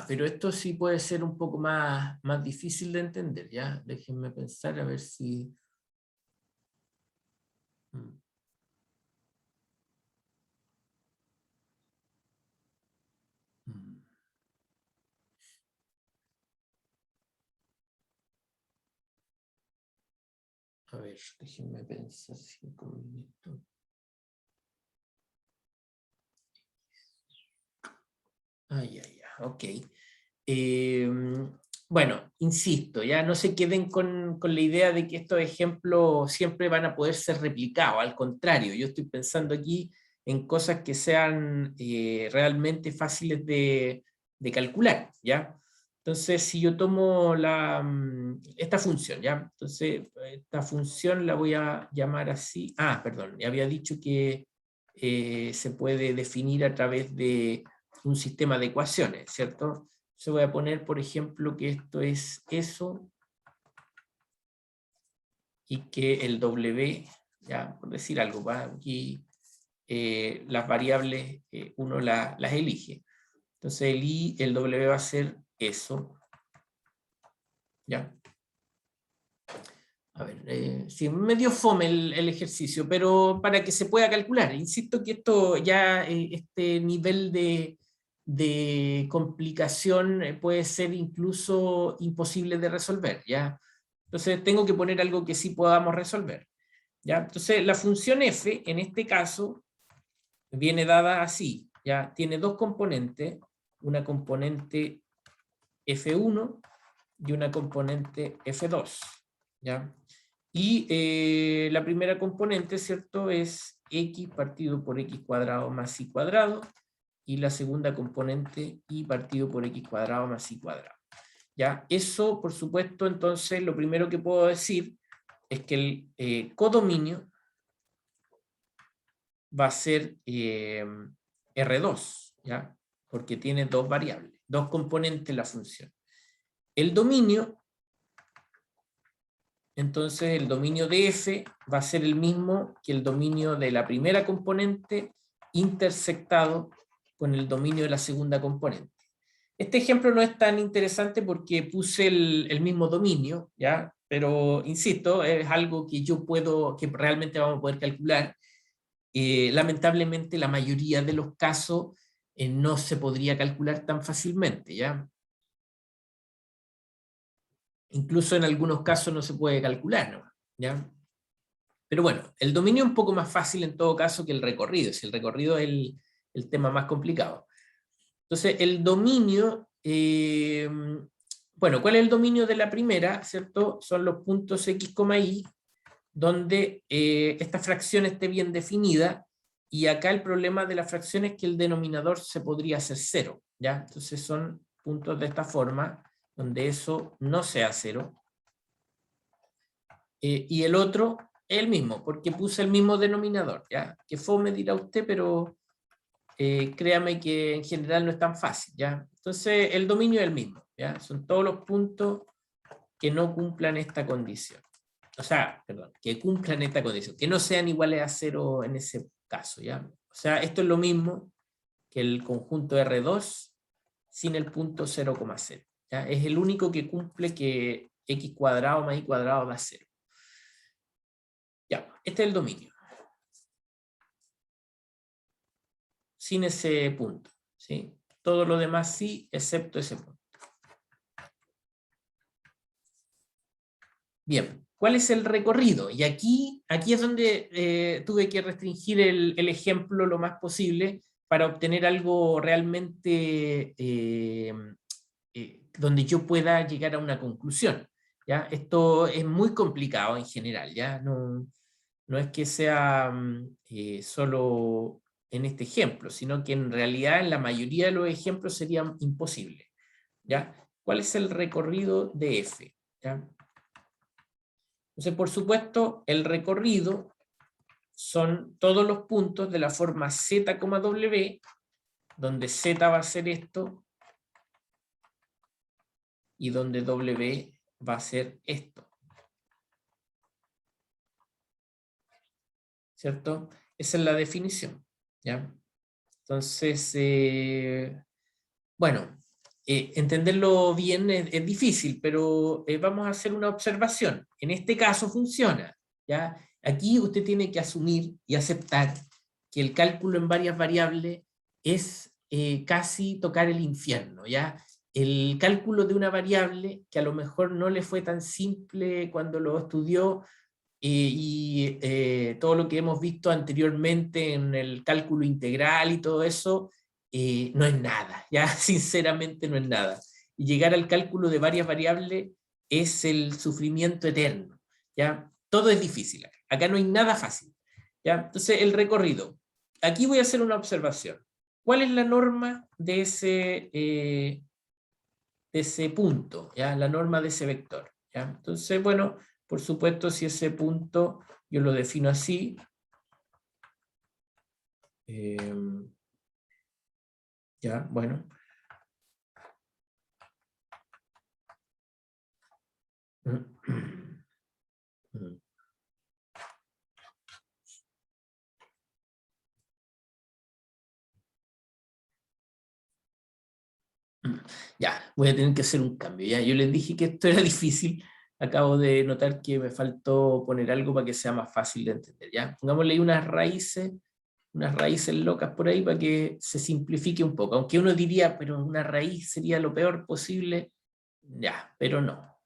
pero esto sí puede ser un poco más difícil de entender, ¿ya? Déjenme pensar a ver si... A ver, déjenme pensar 5 minutos. Ok. Bueno, insisto, ya no se queden con la idea de que estos ejemplos siempre van a poder ser replicados. Al contrario, yo estoy pensando aquí en cosas que sean realmente fáciles de calcular, ¿ya? Entonces, si yo tomo esta función, ¿ya? Entonces, esta función la voy a llamar así. Perdón, había dicho que se puede definir a través de un sistema de ecuaciones, ¿cierto? Se voy a poner, por ejemplo, que esto es eso, y que el W, ya por decir algo, va aquí, las variables uno las elige. Entonces el I, el W va a ser eso. ¿Ya? A ver, sí, medio fome el ejercicio, pero para que se pueda calcular. Insisto que esto ya, este nivel de complicación puede ser incluso imposible de resolver, ¿ya? Entonces tengo que poner algo que sí podamos resolver, ¿ya? Entonces la función f, en este caso, viene dada así, ¿ya? Tiene dos componentes, una componente f1 y una componente f2, ¿ya? Y la primera componente, ¿cierto?, es x partido por x cuadrado más y cuadrado, y la segunda componente y partido por x cuadrado más y cuadrado. ¿Ya? Eso, por supuesto, entonces, lo primero que puedo decir es que el codominio va a ser R2, ¿ya? Porque tiene dos variables, dos componentes la función. El dominio, entonces el dominio de f va a ser el mismo que el dominio de la primera componente intersectado con el dominio de la segunda componente. Este ejemplo no es tan interesante porque puse el mismo dominio, ¿ya? Pero insisto, es algo que yo puedo, que realmente vamos a poder calcular. Lamentablemente la mayoría de los casos no se podría calcular tan fácilmente, ¿ya? Incluso en algunos casos no se puede calcular, ¿no? ¿Ya? Pero bueno, el dominio es un poco más fácil en todo caso que el recorrido, si el recorrido es el tema más complicado. Entonces, el dominio, bueno, ¿cuál es el dominio de la primera? ¿Cierto? Son los puntos x, y, donde esta fracción esté bien definida, y acá el problema de la fracción es que el denominador se podría hacer cero, ¿ya? Entonces son puntos de esta forma, donde eso no sea cero. Y el otro es el mismo, porque puse el mismo denominador, ¿ya? Que fome dirá usted, pero créame que en general no es tan fácil, ¿ya? Entonces el dominio es el mismo, ¿ya? Son todos los puntos que no cumplan esta condición. O sea, perdón, que cumplan esta condición, que no sean iguales a cero en ese caso, ¿ya? O sea, esto es lo mismo que el conjunto R2 sin el punto 0,0, ¿ya? Es el único que cumple que x cuadrado más y cuadrado da 0. Ya, este es el dominio. Sin ese punto, ¿sí? Todo lo demás sí, excepto ese punto. Bien, ¿cuál es el recorrido? Y aquí es donde tuve que restringir el ejemplo lo más posible para obtener algo realmente donde yo pueda llegar a una conclusión, ¿ya? Esto es muy complicado en general, ¿ya? No es que sea solo en este ejemplo, sino que en realidad en la mayoría de los ejemplos serían imposibles, ¿ya? ¿Cuál es el recorrido de f? ¿Ya? Entonces, por supuesto, el recorrido son todos los puntos de la forma z, w, donde z va a ser esto y donde w va a ser esto. ¿Cierto? Esa es la definición, ¿ya? Entonces, bueno, entenderlo bien es difícil, pero vamos a hacer una observación. En este caso funciona, ¿ya? Aquí usted tiene que asumir y aceptar que el cálculo en varias variables es casi tocar el infierno, ¿ya? El cálculo de una variable que a lo mejor no le fue tan simple cuando lo estudió, todo lo que hemos visto anteriormente en el cálculo integral y todo eso, no es nada, ya sinceramente no es nada. Y llegar al cálculo de varias variables es el sufrimiento eterno, ¿ya? Todo es difícil, acá no hay nada fácil, ¿ya? Entonces el recorrido, aquí voy a hacer una observación. ¿Cuál es la norma de ese punto, ¿ya? La norma de ese vector, ¿ya? Entonces, bueno, por supuesto, si ese punto yo lo defino así, ya, bueno. Ya, voy a tener que hacer un cambio. Ya, yo les dije que esto era difícil. Acabo de notar que me faltó poner algo para que sea más fácil de entender. Ya, pongámosle ahí unas raíces locas por ahí para que se simplifique un poco. Aunque uno diría, pero una raíz sería lo peor posible. Ya, pero no.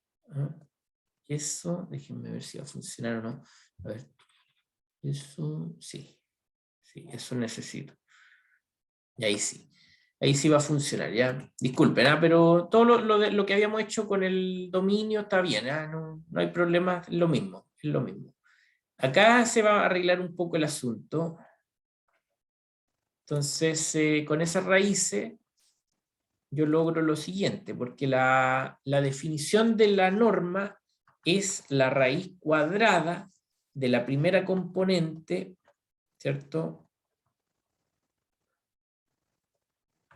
Eso, déjenme ver si va a funcionar o no. A ver, eso, sí. Sí, eso necesito. Y ahí sí va a funcionar, ya. Disculpen, pero todo lo que habíamos hecho con el dominio está bien, no hay problema, es lo mismo, es lo mismo. Acá se va a arreglar un poco el asunto. Entonces, con esas raíces, yo logro lo siguiente, porque la definición de la norma es la raíz cuadrada de la primera componente, ¿cierto?,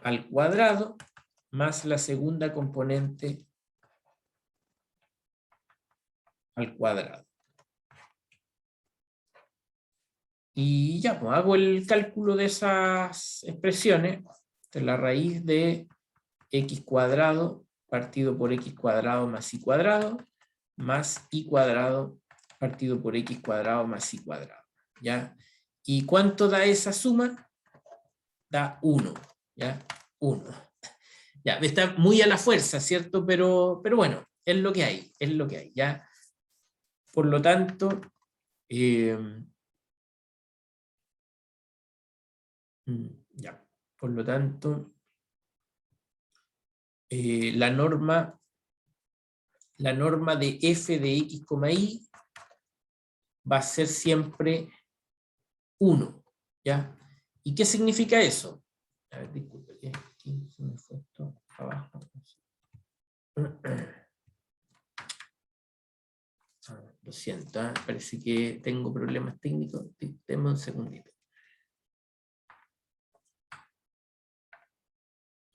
al cuadrado, más la segunda componente al cuadrado. Y ya, pues hago el cálculo de esas expresiones, de la raíz de x cuadrado partido por x cuadrado más y cuadrado, más y cuadrado partido por x cuadrado más y cuadrado. ¿Ya? ¿Y cuánto da esa suma? Da 1. ¿Ya? 1. Ya, está muy a la fuerza, ¿cierto? Pero bueno, es lo que hay, es lo que hay. ¿Ya? Por lo tanto, ya, por lo tanto, la norma de f de x, y va a ser siempre 1, ¿ya? ¿Y qué significa eso? A ver, disculpe, aquí se me fue esto abajo. Lo siento, parece que tengo problemas técnicos. Denme un segundito.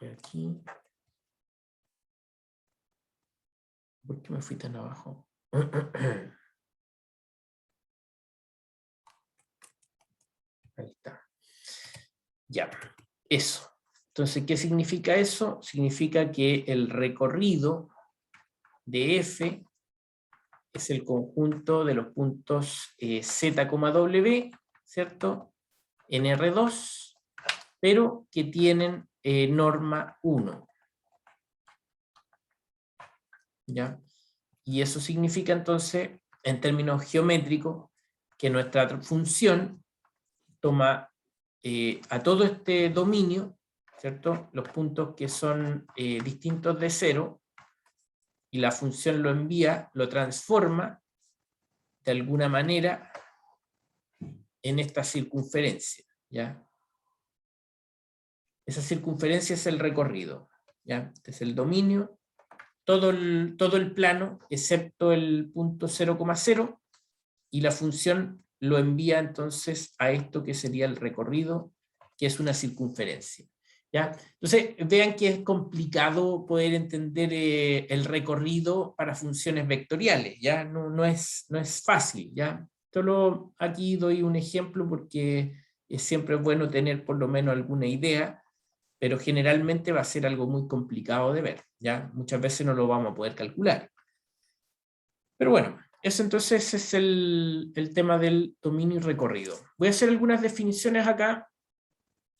Y aquí. ¿Por qué me fui tan abajo? Ahí está. Ya, eso. Entonces, ¿qué significa eso? Significa que el recorrido de F es el conjunto de los puntos Z, W, ¿cierto? En R2, pero que tienen norma 1. ¿Ya? Y eso significa entonces, en términos geométricos, que nuestra función toma a todo este dominio, ¿cierto?, los puntos que son distintos de 0, y la función lo envía, lo transforma de alguna manera en esta circunferencia, ¿ya? Esa circunferencia es el recorrido, ¿ya? Este es el dominio, todo el plano, excepto el punto 0,0, y la función lo envía entonces a esto que sería el recorrido, que es una circunferencia. ¿Ya? Entonces, vean que es complicado poder entender el recorrido para funciones vectoriales, ¿ya? No es fácil, ¿ya? Solo aquí doy un ejemplo porque siempre es bueno tener por lo menos alguna idea, pero generalmente va a ser algo muy complicado de ver, ¿ya? Muchas veces no lo vamos a poder calcular. Pero bueno, eso entonces es el tema del dominio y recorrido. Voy a hacer algunas definiciones acá.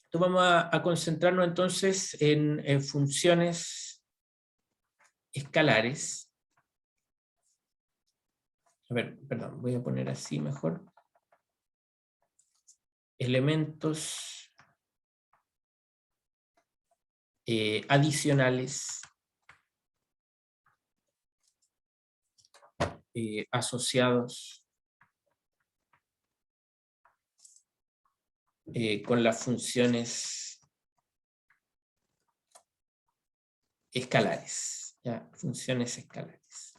Entonces vamos a concentrarnos entonces en funciones escalares. A ver, perdón, voy a poner así mejor. Elementos adicionales asociados con las funciones escalares, ¿ya? Funciones escalares.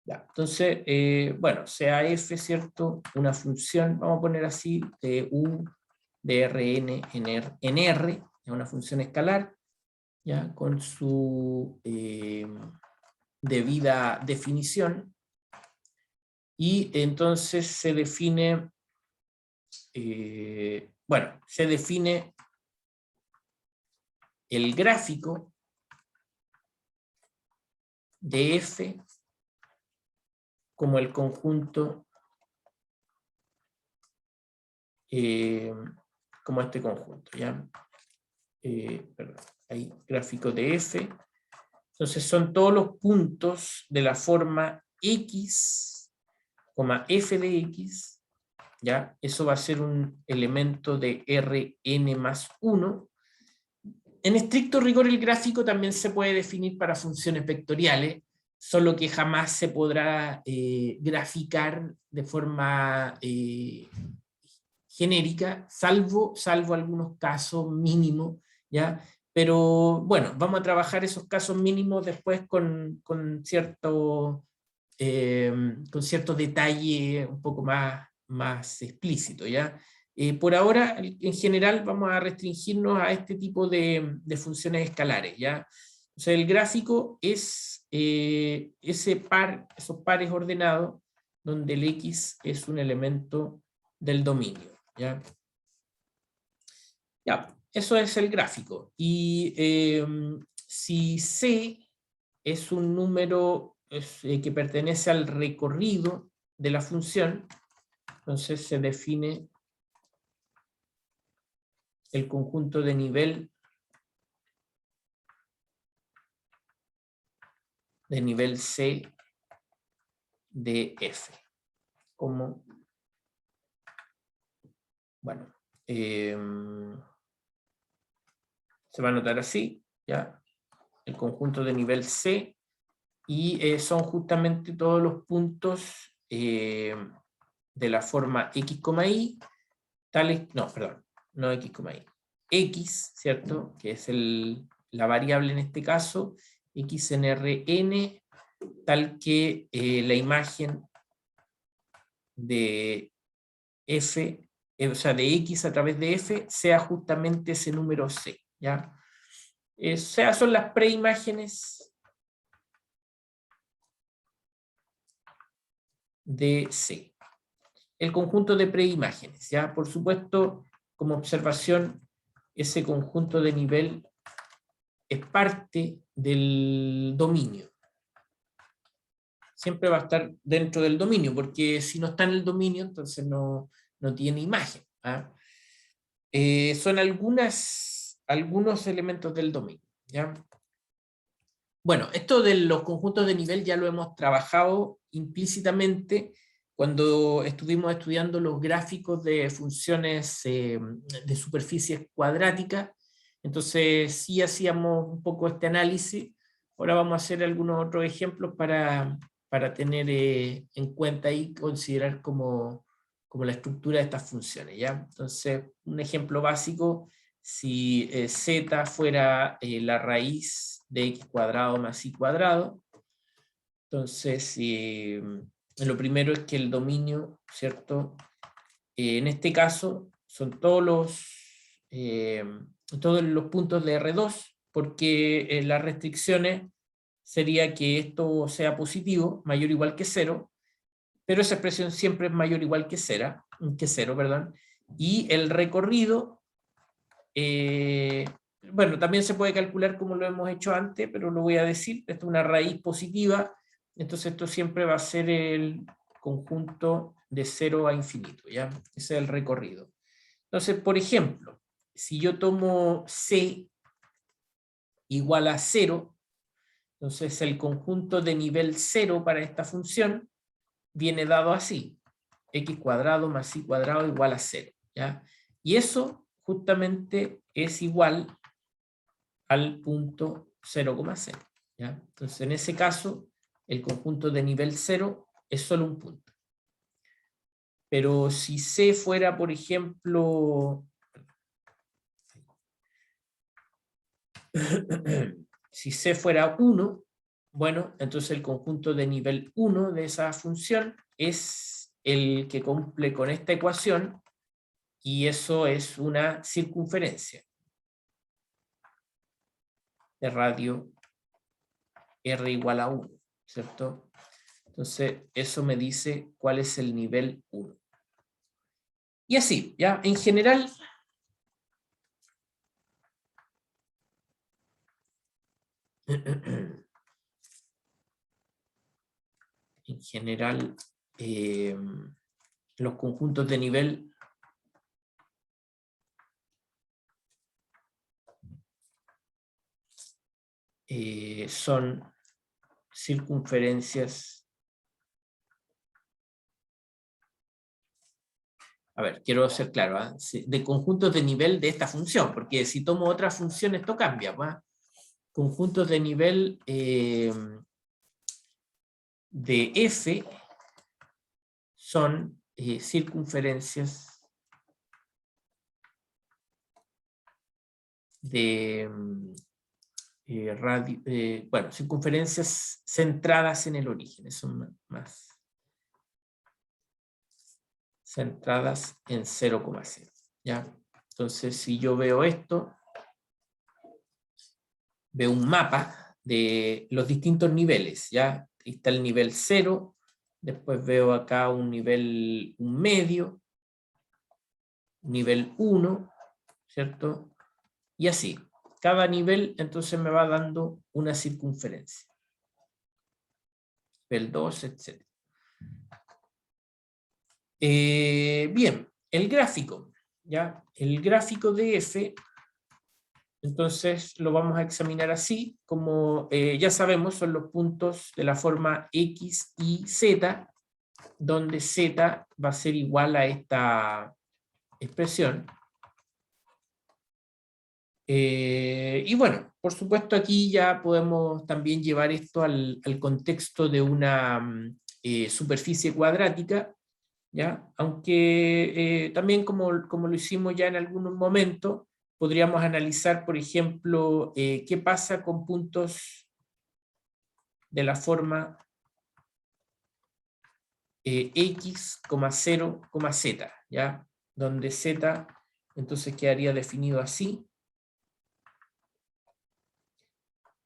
Ya, entonces, bueno, sea f, ¿cierto? Una función, vamos a poner así, de u de Rn en R, es una función escalar, ya, con su debida definición, y entonces se define, bueno, se define el gráfico de F como el conjunto, como este conjunto, ¿ya? Perdón, ahí, gráfico de F. Entonces son todos los puntos de la forma X, f de X, ¿ya? Eso va a ser un elemento de Rn más 1. En estricto rigor el gráfico también se puede definir para funciones vectoriales, solo que jamás se podrá graficar de forma genérica, salvo algunos casos mínimos, ¿ya? Pero bueno, vamos a trabajar esos casos mínimos después con cierto detalle un poco más explícito, ¿ya? Por ahora, en general, vamos a restringirnos a este tipo de funciones escalares, ¿ya? O sea, el gráfico es esos pares ordenados donde el X es un elemento del dominio, ¿ya? Ya, eso es el gráfico. Y si C es un número que pertenece al recorrido de la función, entonces se define el conjunto de nivel C de F. Como, bueno, se va a anotar así, ¿ya? El conjunto de nivel C, y son justamente todos los puntos de la forma X, Y, tales, no, perdón, no X, Y, X, ¿cierto? Que es la variable en este caso, X en Rn, tal que la imagen de F, o sea, de X a través de F, sea justamente ese número C, ¿ya? O sea, son las preimágenes de C. El conjunto de preimágenes, ¿ya? Por supuesto, como observación, ese conjunto de nivel es parte del dominio. Siempre va a estar dentro del dominio, porque si no está en el dominio, entonces no tiene imagen, ¿ah? Son algunos elementos del dominio, ¿ya? Bueno, esto de los conjuntos de nivel ya lo hemos trabajado implícitamente cuando estuvimos estudiando los gráficos de funciones de superficies cuadráticas. Entonces sí hacíamos un poco este análisis. Ahora vamos a hacer algunos otros ejemplos para tener en cuenta y considerar como la estructura de estas funciones, ¿ya? Entonces, un ejemplo básico: si z fuera la raíz de x cuadrado más y cuadrado, entonces lo primero es que el dominio, ¿cierto? En este caso son todos los puntos de R2, porque las restricciones sería que esto sea positivo, mayor o igual que 0, pero esa expresión siempre es mayor o igual que 0, perdón, y el recorrido, bueno, también se puede calcular como lo hemos hecho antes, pero lo voy a decir, esto es una raíz positiva, entonces esto siempre va a ser el conjunto de 0 a infinito, ¿ya? Ese es el recorrido. Entonces, por ejemplo, si yo tomo C igual a 0, entonces el conjunto de nivel 0 para esta función viene dado así: x cuadrado más y cuadrado igual a 0, ¿ya? Y eso justamente es igual al punto 0,0, ¿ya? Entonces, en ese caso, el conjunto de nivel 0 es solo un punto. Pero si C fuera, por ejemplo, si C fuera 1, bueno, entonces el conjunto de nivel 1 de esa función es el que cumple con esta ecuación, y eso es una circunferencia de radio R igual a 1, ¿cierto? Entonces, eso me dice cuál es el nivel 1. Y así, ya, en general, En general, los conjuntos de nivel son circunferencias. A ver, quiero ser claro, ¿eh? De conjuntos de nivel de esta función, porque si tomo otra función esto cambia, ¿eh? Conjuntos de nivel de F son circunferencias de bueno, circunferencias centradas en el origen, son más centradas en 0,0, ¿ya? Entonces, si yo veo esto, veo un mapa de los distintos niveles, ¿ya? Está el nivel 0, después veo acá un nivel medio, nivel 1, ¿cierto? Y así. Cada nivel entonces me va dando una circunferencia. Nivel 2, etc. Bien, el gráfico, ¿ya? El gráfico de F, entonces lo vamos a examinar así, como ya sabemos, son los puntos de la forma X, Y, Z, donde Z va a ser igual a esta expresión. Y bueno, por supuesto aquí ya podemos también llevar esto al contexto de una superficie cuadrática, ¿ya? Aunque también como lo hicimos ya en algún momento, podríamos analizar, por ejemplo, qué pasa con puntos de la forma X, 0, Z, ¿ya? Donde Z entonces quedaría definido así.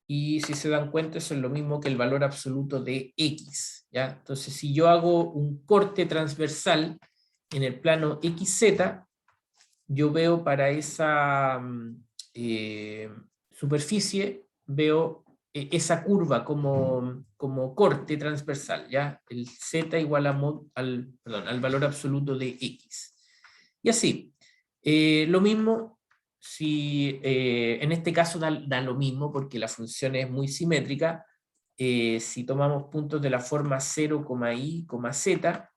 Y si se dan cuenta, eso es lo mismo que el valor absoluto de X, ¿ya? Entonces, si yo hago un corte transversal en el plano XZ, yo veo para esa superficie, veo esa curva como corte transversal, ¿ya? El Z igual al valor absoluto de X. Y así. Lo mismo, si en este caso da lo mismo, porque la función es muy simétrica, si tomamos puntos de la forma 0, i, z,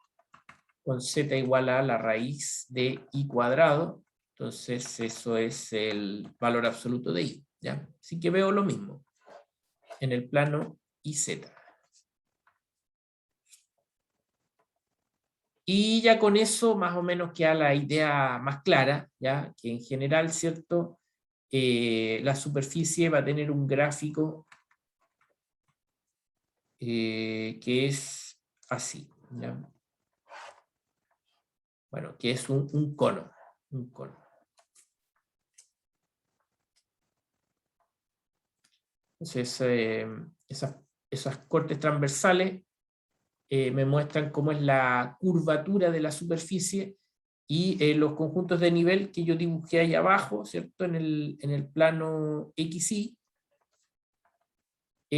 con z igual a la raíz de i cuadrado, entonces eso es el valor absoluto de i, ¿ya? Así que veo lo mismo en el plano iz. Y ya con eso más o menos queda la idea más clara, ¿ya? Que en general, ¿cierto? La superficie va a tener un gráfico que es así, ¿ya? Bueno, que es un cono, un cono. Entonces, esas cortes transversales me muestran cómo es la curvatura de la superficie y los conjuntos de nivel que yo dibujé ahí abajo, ¿cierto? En el plano XY,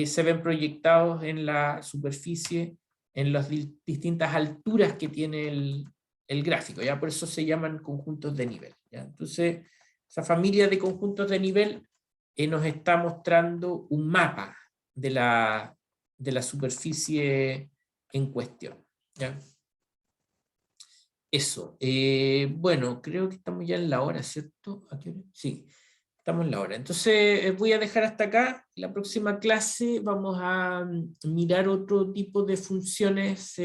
se ven proyectados en la superficie en las distintas alturas que tiene el gráfico, ¿ya? Por eso se llaman conjuntos de nivel, ¿ya? Entonces, esa familia de conjuntos de nivel nos está mostrando un mapa de la superficie en cuestión, ¿ya? Eso. Bueno, creo que estamos ya en la hora, ¿cierto? ¿A qué hora? Sí, estamos en la hora. Entonces voy a dejar hasta acá. En la próxima clase vamos a mirar otro tipo de funciones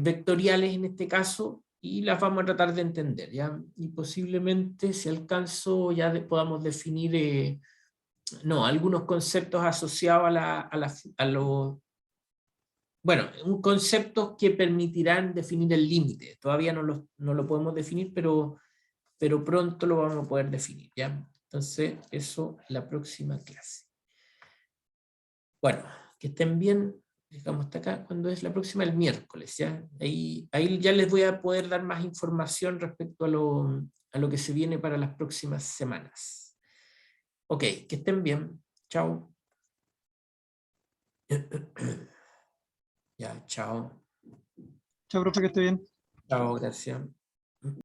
vectoriales en este caso, y las vamos a tratar de entender, ¿ya? Y posiblemente, si alcanzo, ya podamos definir algunos conceptos asociados a los bueno, conceptos que permitirán definir el límite. Todavía no lo podemos definir, pero pronto lo vamos a poder definir, ¿ya? Entonces, eso la próxima clase. Bueno, que estén bien. Dejamos hasta acá. ¿Cuándo es la próxima? El miércoles, ¿ya? Ahí ya les voy a poder dar más información respecto a lo que se viene para las próximas semanas. Ok, que estén bien. Chao. Ya, chao. Chao, profe, que esté bien. Chao, gracias.